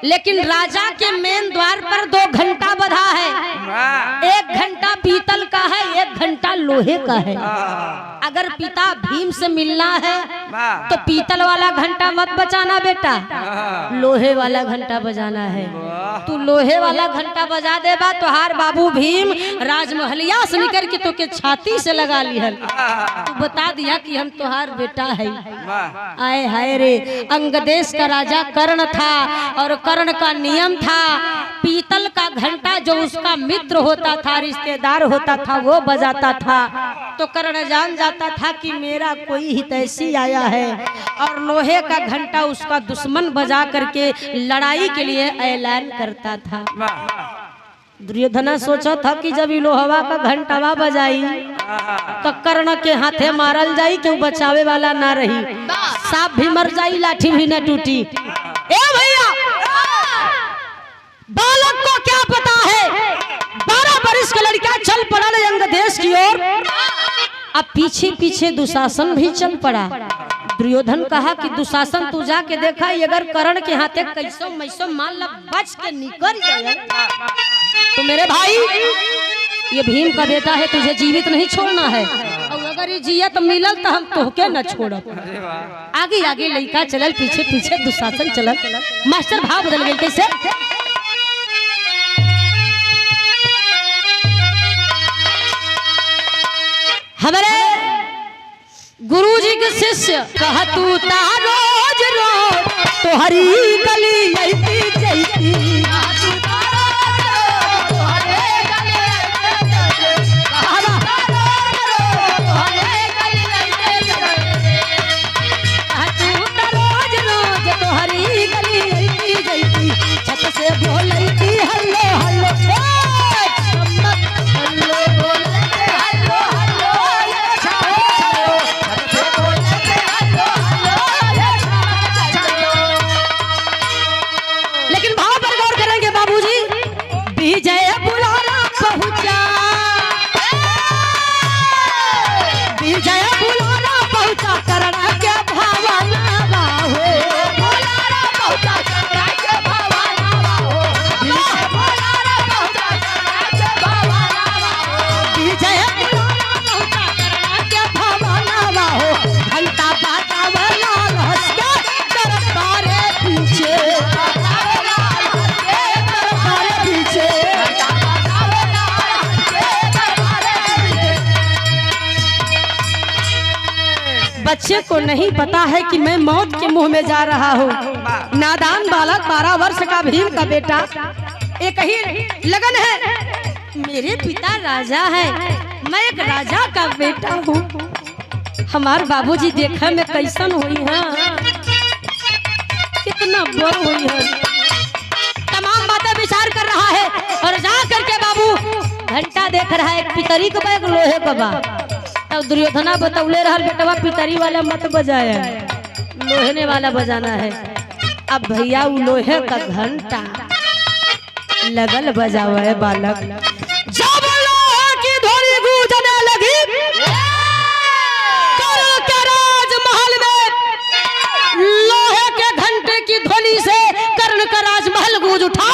लेकिन राजा के मेन द्वार पर 2 घंटा बधा है। 1 घंटा पीतल का है, 1 घंटा लोहे का है। अगर पिता भीम से मिलना है तो पीतल वाला घंटा मत बजाना बेटा, लोहे वाला घंटा बजाना है। तू लोहे वाला घंटा बजा देबा तो हार बाबू भीम राजमहलिया से निकल के तो के छाती से लगा लिहल। तू बता दिया कि हम तुहार बेटा है। आए हाय रे, अंग देश का राजा कर्ण था और कर्ण का नियम था पीतल का घंटा जो उसका मित्र होता था, रिश्तेदार होता था, वो बजाता था। तो कर्ण जान जाता था कि मेरा कोई हितैषी आया है, और लोहे का घंटा उसका दुश्मन बजा करके लड़ाई के लिए ऐलान करता था। दुर्योधना सोचा था कि जब लोहवा का घंटावा बजाई तो कर्ण के हाथे मारल जाई, क्यों बचावे वाला ना रही, सांप भी मर जाई, लाठी भी न टूटी। ए भैया, बालक को क्या पता है, 12 वर्ष का लड़का चल पड़ा अंग देश की ओर। अब पीछे पीछे दुशासन भी चल पड़ा। दुर्योधन कहा कि दुशासन तू जाके देखा, अगर कर्ण के हाथे कैसो मैसो मान ला बच के निकल जाए तो मेरे भाई ये भीम का बेटा है, तुझे जीवित नहीं छोड़ना है, और अगर ये जियत मिलल तो हम तोहके न छोड़ब। आगे आगे लड़का चलल, पीछे पीछे दुशासन चलल। मास्टर भाव बदल गए कैसे? हमारे गुरुजी के शिष्य कहा तू रोज रोज तो हरी गली जैती जैती, छत से बोलती हल्लो हल्लो बच्चे को नहीं पता है कि मैं मौत के मुंह में जा रहा हूँ। नादान बालक 12 वर्ष का भीम का बेटा एक ही लगन है, मेरे पिता राजा है, मैं एक राजा का बेटा हूँ। हमार बाबूजी देखा में कैसन हुई है, कितना बड़ हुई है, तमाम बातें विचार कर रहा है। और जा करके बाबू घंटा देख रहा है, पितरी का बा, एक लोहे का बा। तब दुर्योधना बतौले रहल बेटवा पितरी वाला मत बजाया, लोहे वाला बजाना है। अब भैया वो लोहे का घंटा लगल बजावा है बालक। जब लोहे की ध्वनि गूंजने लगी कर्ण के राजमहल में, लोहे के घंटे की ध्वनि से कर्ण का राजमहल गूंज उठा।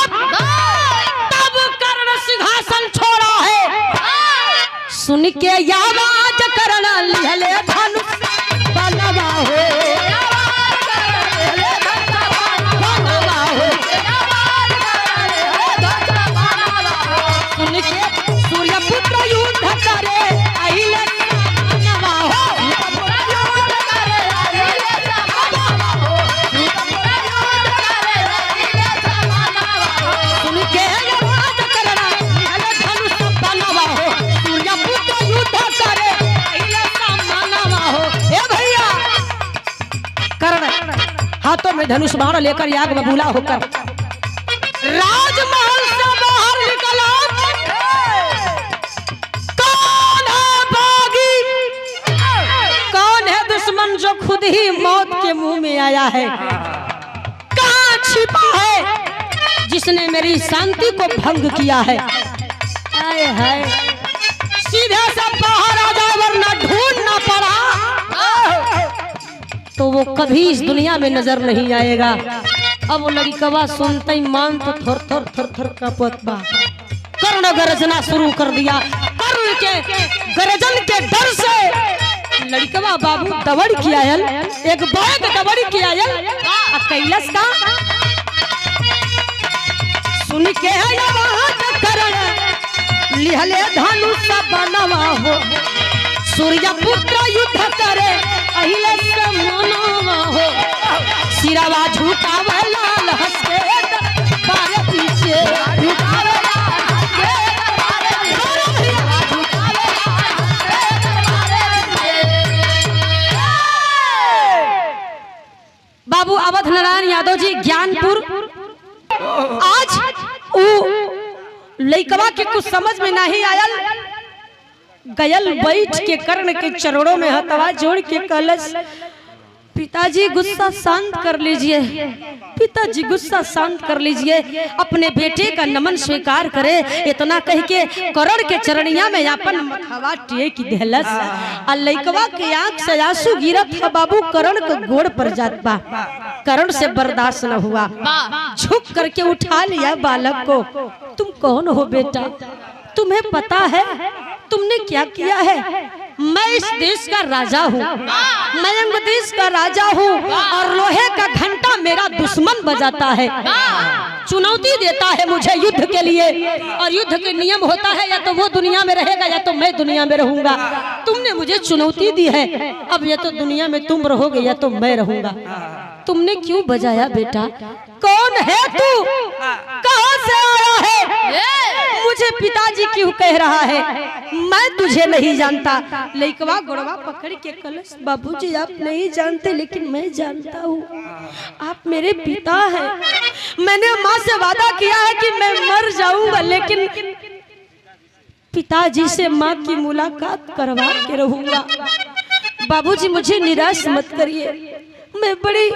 तब कर्ण सिंहासन छोड़ा है, सुन के आवाज कर्ण लिहले धनुष बनवा हो, सुन के सूर्य पुत्र युद्ध करे आइले बनवा हो, सुन के आवाज कर्ण लिहले धनुष बनवा हो, सूर्य पुत्र युद्ध करे आइले बनवा हो। ए भैया, कर्ण हाथों में धनुष बाण लेकर याग बबूला होकर राजमहल से बाहर निकला। कौन है बागी, कौन है दुश्मन जो खुद ही मौत के मुंह में आया है, कहाँ छिपा है जिसने मेरी शांति को भंग किया है। आए हाय, सीधे से बाहर आ जाओ वरना ढूंढना पड़ा। तो वो कभी इस दुनिया में नजर नहीं आएगा। अब वो लड़कवा सुनते ही मान तो थर थर थर थर कांपत बा। कर्ण गरजना शुरू कर दिया। कर्ण के गरजन के डर से लड़कवा बाबू दबड़ की आयल, एक बैग दबड़ की आयल कैलस का सुन के कर्ण लिहले धनुष बनवा हो, सूर्य पुत्र युद्ध करे अहिले से मनवा हो, सिरवा झुकावे लाल हंस के बारे पीछे झुकावे बाबू अवध नारायण यादव जी ज्ञानपुर। आज लइकवा के कुछ समझ में नहीं आयल, गयल बैठ के कर्ण के चरणों में हथवा जोड़ के कलश, पिताजी गुस्सा शांत कर लीजिए, पिताजी गुस्सा शांत कर लीजिए, अपने बेटे का नमन स्वीकार करे। इतना कह के कर्ण के चरणिया में अपन मथवा टेक देलस। आ लइकवा के आंख से आंसू गिरत है बाबू, कर्ण के गोड़ पर जात बा। कर्ण से बर्दाश्त न हुआ, झुक करके उठा लिया बालक को। तुम कौन हो बेटा, तुम्हें पता है तुमने क्या किया है? मैं इस देश का राजा हूँ, मैं अंग देश का राजा हूँ और लोहे का घंटा मेरा दुश्मन बजाता है, चुनौती देता है मुझे युद्ध के लिए। और युद्ध के नियम होता है या तो वो दुनिया में रहेगा या तो मैं दुनिया में रहूंगा। तुमने मुझे चुनौती दी है, अब या तो दुनिया में तुम रहोगे या तो मैं रहूंगा। तुमने क्यों बजाया बेटा? कौन है तू, कहां से आया है? मुझे पिताजी क्यों कह रहा है? मैं तुझे नहीं जानता। लइकवा गोड़वा पकड़ के कलश, बाबूजी आप नहीं जानते लेकिन मैं जानता हूँ, आप मेरे पिता हैं। मैंने माँ से वादा किया है कि मैं मर जाऊंगा लेकिन पिताजी से माँ की मुलाकात करवा के रहूंगा। बाबूजी मुझे निराश मत करिए, मैं बड़ी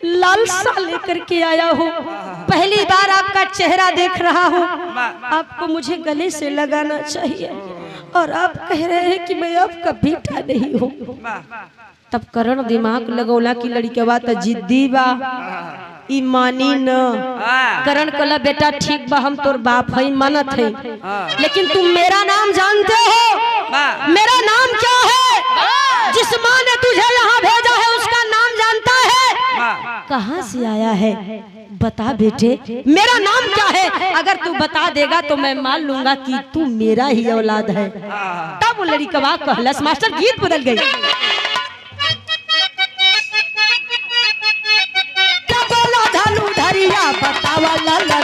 लालसा लेकर के आया हूँ, पहली बार आपका चेहरा देख रहा हूँ, आपको मुझे गले से लगाना चाहिए और आप कह रहे हैं कि मैं आपका बेटा नहीं हूँ। तब कर्ण दिमाग लगौला की लड़कवा त जिद्दी बा, ईमानी न। कर्ण कहला बेटा ठीक बा, हम तोर बाप है, मानत है, लेकिन तुम मेरा नाम जानते हो? मेरा नाम क्या है? जिस माँ ने तुझे यहाँ भेजा है उसका नाम जानता है? कहाँ से आया है? बता बेटे मेरा नाम क्या है? अगर तू बता देगा तो मैं मान लूंगा कि तू मेरा ही औलाद है। तब वो लड़कवा कहलस, मास्टर गीत बदल गई। क्या बोला धालू धरिया बतावा ललना,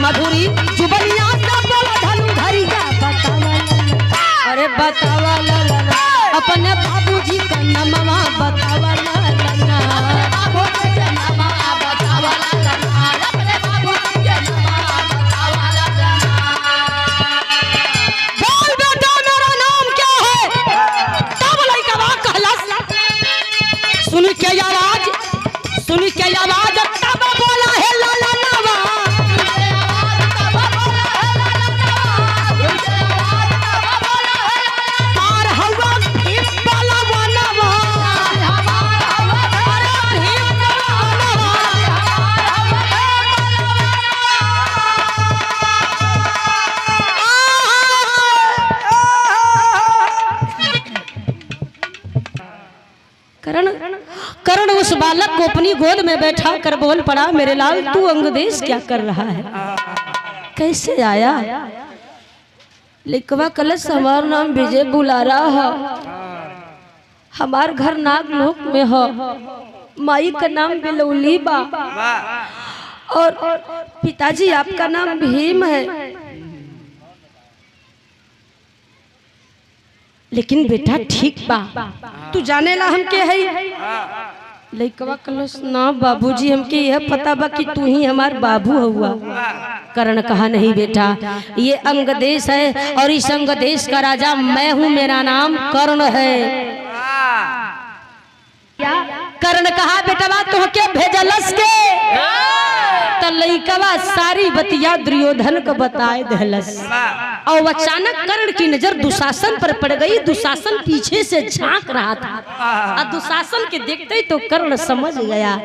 मधुरी जुबलिया का बोला धालू धरिया बतावा ललना। अरे बतावा ललना, अपने बाबूजी का नमवा बतावा ललना। बोल बेटा मेरा नाम क्या है? तब लइकवा कहलस, सुन के आवाज, सुन के आवाज तब बोला है ललनवा। और हवा हिप्पला वनवा, कर्ण उस बालक को अपनी गोद में बैठा कर बोल पड़ा, मेरे लाल तू अंगदेश क्या कर रहा है, कैसे आया? लिखवा कलश, हमारा नाम विजय बुलारा है, हमार घर नागलोक में है, माई का नाम बिलौली बा और पिताजी आपका नाम भीम है। लेकिन बेटा ठीक बा, तू जाने ला हम के है? लइकवा कलश, ना बाबूजी हमके यह पता बा कि तू ही हमार बाबू हुआ। कर्ण कहा नहीं बेटा, ये अंग देश है और इस अंग देश का राजा मैं हूँ, मेरा नाम कर्ण है। कर्ण कहा बेटा बात तो क्या भेजलस के? तो लइकवा सारी बतिया दुर्योधन को बताए दहलस। और अचानक कर्ण की नजर दुशासन पर पड़ गई। दुशासन पीछे से झांक रहा था और दुशासन के देखते ही तो कर्ण समझ गया।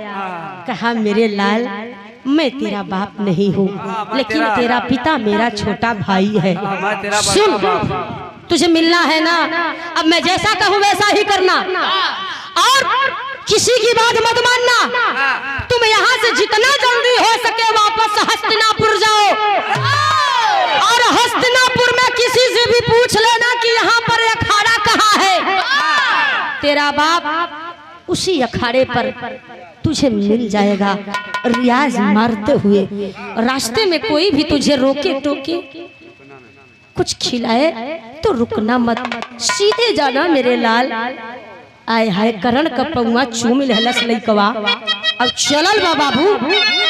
कहा मेरे लाल मैं तेरा बाप नहीं हूँ, लेकिन तेरा पिता मेरा छोटा भाई है। सुन, तुझे मिलना है ना, अब मैं जैसा कहूँ वैसा ही करना और किसी की बात मत मानना। तुम यहाँ से जितना जल्दी हो सके वापस हस्तिनापुर जाओ और हस्तिनापुर में किसी से भी पूछ लेना कि यहाँ पर अखाड़ा कहाँ है। तेरा बाप उसी अखाड़े पर तुझे मिल जाएगा। रियाज मारते हुए रास्ते में कोई भी तुझे रोके टोके कुछ खिलाए तो रुकना मत, सीधे जाना मेरे लाल। आय हाय करण का पौआ चूम लहलस लइकवा। अब चलल बा बाबू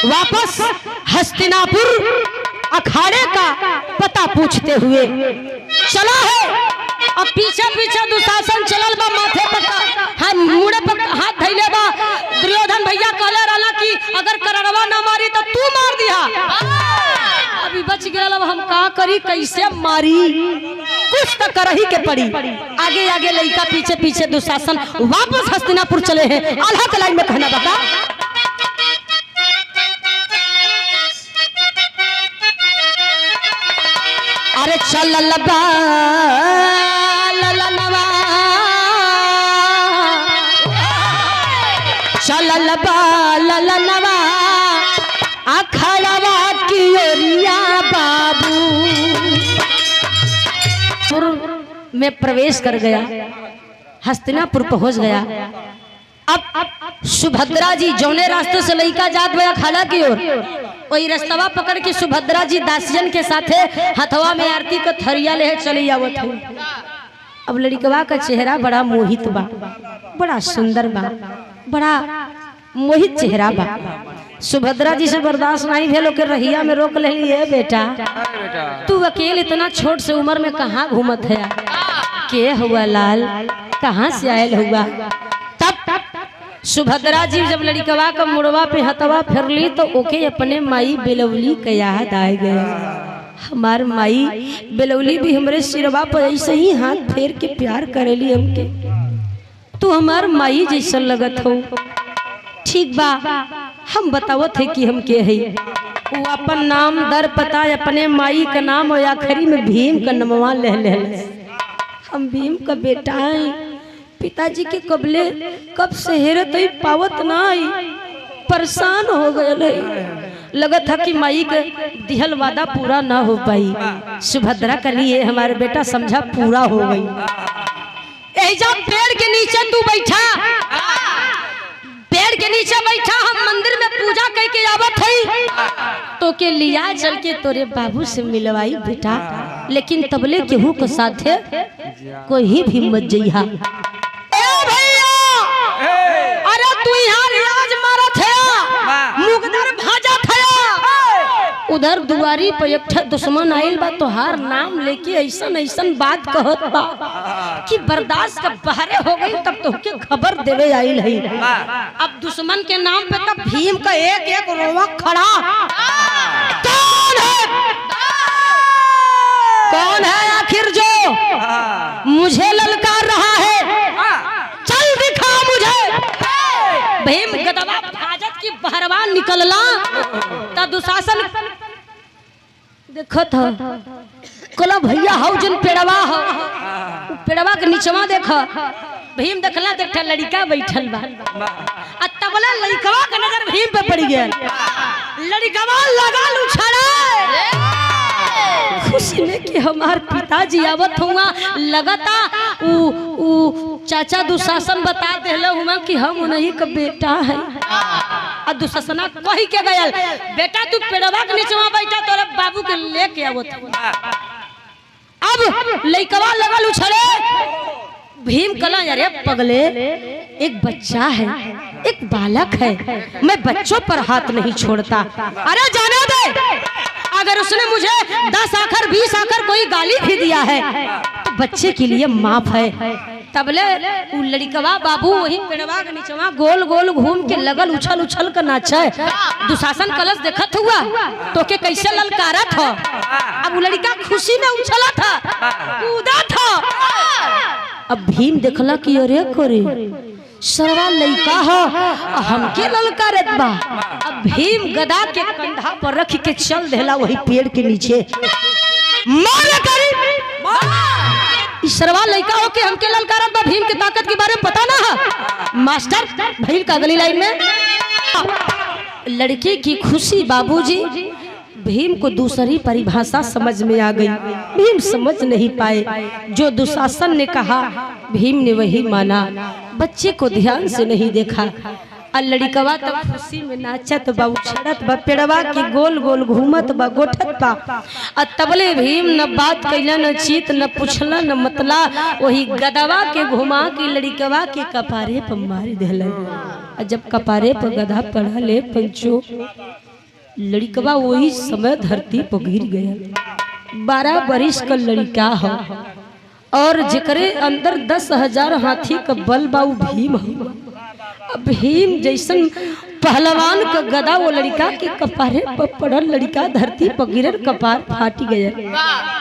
वापस हस्तिनापुर अखाड़े का पता पूछते हुए चला है। अब पीछे पीछे दुशासन चलल बा, माथे पर मुड़े पर हाथ धइले बा। दुर्योधन भैया कहले रहला कि अगर करणवा ना मारी तो तू मार दिया। अभी बच गया, अब हम का करी, कैसे मारी, कुछ तो करही के पड़ी। आगे आगे लइका पीछे पीछे दुशासन वापस हस्तिनापुर चले हैं। आल्हा के लाइन में कहना बता। अरे चल लबा ललनवा चल लबा ललनवा अखाड़वा की ओरिया बाबू में प्रवेश कर गया। हस्तिनापुर पहुंच गया। अब सुभद्रा जी जौने रास्ते से लइका जात गया अखाड़ा की ओर, वही रास्तवा पकड़ के सुभद्रा जी दासियन के साथे हथवा में आरती को थरिया ले चली आवत हूँ। अब लड़कवा का चेहरा बड़ा मोहित बा, बड़ा सुंदर बा, बड़ा मोहित चेहरा बा। सुभद्रा जी से बर्दाश्त नहीं भेलो के रहिया में रोक ले लिए। बेटा तू अकेले इतना छोट से उम्र में कहाँ घूमत है? के हुआ लाल, कहाँ से आयल हुआ? तब सुभद्रा जी जब लड़कवा का मुड़वा पे हथवा फिरली तो ओके अपने माई बेलौली का याद आ गया। हमार माई बेलौली भी हमरे सिरवा पर ऐसे ही हाथ फेर के प्यार करेली हमके। तू हमार माई जैसा लगत हो। ठीक बा, हम बतावत है कि हम के है। वो अपन नाम दर पता अपने माई का नाम और आखिरी में भीम का नमवा ले ले। हम भीम का बेटा है। पिताजी के कबले कब से हेरत ही पावत ना आई, परेशान हो गए। लगा था कि माई के दिहल वादा पूरा ना हो पाई। सुभद्रा का लिए हमारे बेटा समझा पूरा हो गई। एजा पेड़ के नीचे तू बैठा, पेड़ के नीचे बैठा, हम मंदिर में पूजा करके आवत है तो के लिया चल के तोरे बाबू से मिलवाई बेटा। लेकिन तबले केहू के साथे कोई भी मत जइहा। अरे तू यहाँ रियाज मारा था, मुगदर भाजा था। उधर दुआरी पे एक दुश्मन आइल बा, तोहार नाम लेके ऐसन ऐसन बात कहत बा कि बर्दाश्त का बहरे हो गई। तब तो के खबर देवे आइल है। अब दुश्मन के नाम पे तब भीम का एक एक रोवा खड़ा। कौन है, कौन है आखिर जो मुझे ललकार रहा है? चल दिखा मुझे। भीम गदवा भाजत की बहरवान निकलला ता दुशासन देखो था कला भैया हाउ जन पेड़वा हो, पेड़वा के नीचवा देखा। भीम देखला देखा लड़का बैठल बा, तबला लड़कवा के नजर भीम पे पड़ गया। लड़कवा लगा लुछड़ा खुशी में कि हमार पिताजी आवत हुआ। लगता उ चाचा दुशासन बता देला हुआ कि हम उन्हीं का बेटा है। और दुशासना कही के गयल बेटा तू पेड़वा के नीचवा बैठा, तोरे बाबू के लेके आवत हुआ। अब लइकवा लगल उछले। भीम कला अरे पगले, एक बच्चा है, एक बालक है, मैं बच्चों पर हाथ नहीं छोड़ता। अरे जाने दे, अगर उसने मुझे 10 आखर 20 आखर कोई गाली भी दिया है तो बच्चे के लिए माफ है। तबले उ लड़कवा बाबू वही पेड़वा के नीचवा गोल गोल घूम के लगल उछल उछल के नाचे। दुशासन कलश देखत हुआ तो के कैसे ललकारा था। अब वो लड़का खुशी में उछला था, कूदा था। अब भीम देखला कि अरे करे सरवा लड़का हो हमके ललकारत बा। अब भीम गदा के कंधा पर रख के चल देला वही पेड़ के नीचे। मारे करी सरवा लड़का हो के हमके ललकारत बा। भीम की ताकत के बारे में पता ना है मास्टर। भीम का अगली लाइन में लड़के की खुशी बाबूजी। भीम को दूसरी परिभाषा समझ में आ गई। भीम समझ नहीं पाए, जो दुशासन ने कहा भीम ने वही माना। बच्चे को ध्यान से नहीं देखा। और लड़कवा तब खुशी में नाचत बा, उछड़त बा, पेड़वा के गोल गोल घूमत बा, गोठत बा। और तबले भीम न बात कैला, न चीत, न पुछला, न मतला। वही गदवा के घुमा के लड़कवा के कपारे पर मार देलन। और जब कपारे पर गधा पड़ा ले पंचो, लड़कवा वही समय धरती पर गिर गया। 12 बरिस का लड़का हो और जेकरे अंदर 10,000 हाथी का बल बा भीम हो। भीम जैसन पहलवान का गदा वो लड़का के कपारे पर पड़ल। लड़का धरती पर गिरल, कपार फाटी गया।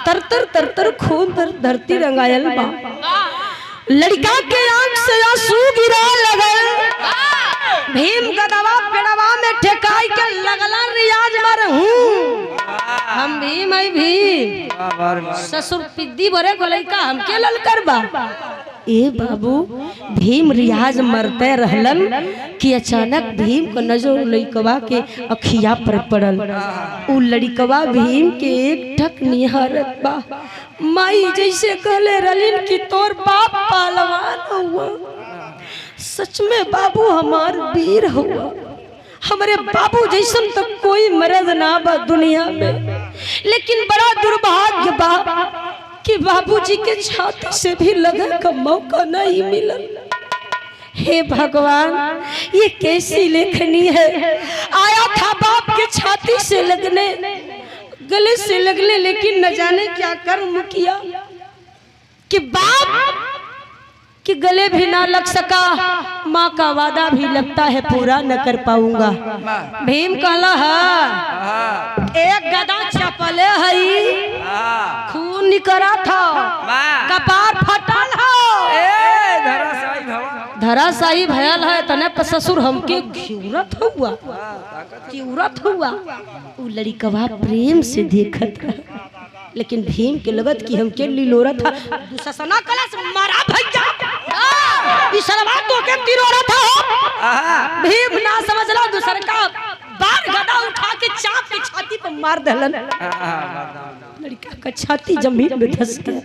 तरतर तरतर खून धरती रंगायल बा। लड़का के आंख से आंसू गिरा लगल। भीम गदवा पेड़वा में ठेकाई के लगला रियाज मार हम भीम आई भीम ससुर पिद्दी बरे को लड़का हमके ललकर बा। ए बाबू भीम रियाज मरते रहलन कि अचानक भीम को नजर लड़कवा के अखिया पर पड़ल। उ लड़कवा भीम के एक ठक निहारत बा। माई जैसे कहले रलिन कि तोर बाप पहलवान हुआ। सच में बाबू हमार वीर हुआ। हमारे बाबू जैसन तो कोई मर्द ना बा दुनिया में। लेकिन बड़ा दुर्भाग्य बा कि बाबूजी के छाती से भी लगने का मौका नहीं मिला। हे भगवान ये कैसी लेखनी है। आया था बाप के छाती से लगने, गले से लगने, लेकिन न जाने क्या कर्म किया कि बाप कि गले भी ना लग सका। माँ का वादा भी लगता है पूरा न कर पाऊंगा। भीम कहला एक गदा चपले हई, खून निकरा था, कपार फटल हो, धराशायी भयल है। तने पर ससुर हमके घिउरत हुआ। उ लड़कवा प्रेम से देखत रहा, लेकिन भीम के लगत कि हमके लिलोरा था। दुशासना कलश मारा भैया इसरवा तो के तिरोरा था। भीम ना समझला, दूसर का बार गदा उठा के चाप के छाती पर मार देलन। लड़का का छाती जमीन में धंस गया,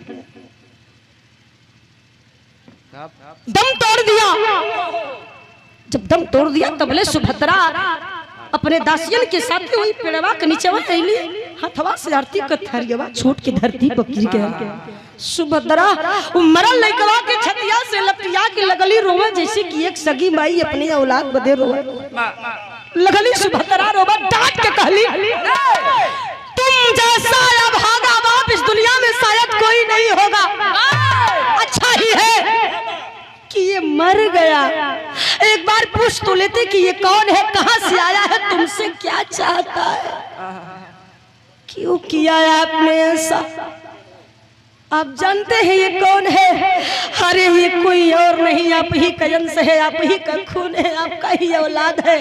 दम तोड़ दिया। जब दम तोड़ दिया तबले सुभद्रा अपने दासियन के साथ वही पेड़वा के नीचे आईली। हथवा से आरती का थरियवा छूट के धरती पर गिर गया। सुभद्रा मरल लड़कवा के छतिया से लपटिया के लगली रोवे, जैसे कि एक सगी माई अपनी औलाद बदे रोवे लगली। सुभद्रा रोवा डांट के कहली तुम जैसा अभागा बाप इस दुनिया में शायद कोई नहीं होगा। अच्छा ही है कि ये मर गया। एक बार पूछ तो लेते कि ये कौन है, कहां से आया है, तुमसे क्या चाहता है, क्यों किया है आपने ऐसा। आप जानते हैं ये कौन है। अरे ये कोई और नहीं, आप ही का अंश है, आप ही का खून है, आपका ही औलाद है।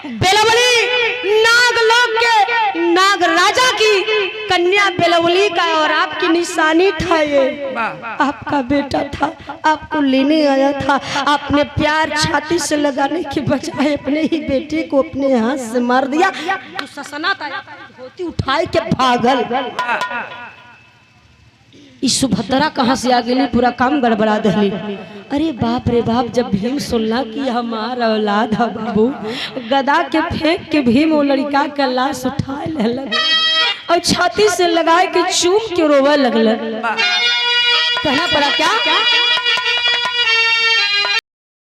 बेलवली नागलोक के नाग राजा की कन्या बेलवली का और आपकी निशानी था। ये आपका बेटा था, आपको लेने आया था। आपने प्यार छाती से लगाने के बजाय अपने ही बेटे को अपने हाथ से मार दिया। तो ससना धोती उठाए के भागल। इस सुभद्रा कहाँ से आ गई, पूरा काम गड़बड़ा दहली। अरे बाप रे बाप, जब भीम सुनला कि हमारा औलाद है बाबू, गदा के फेंक के भीम वो लड़का का लाश उठा लेलक और छाती से लगाए के चूम के रोवे लगल। कहना पड़ा क्या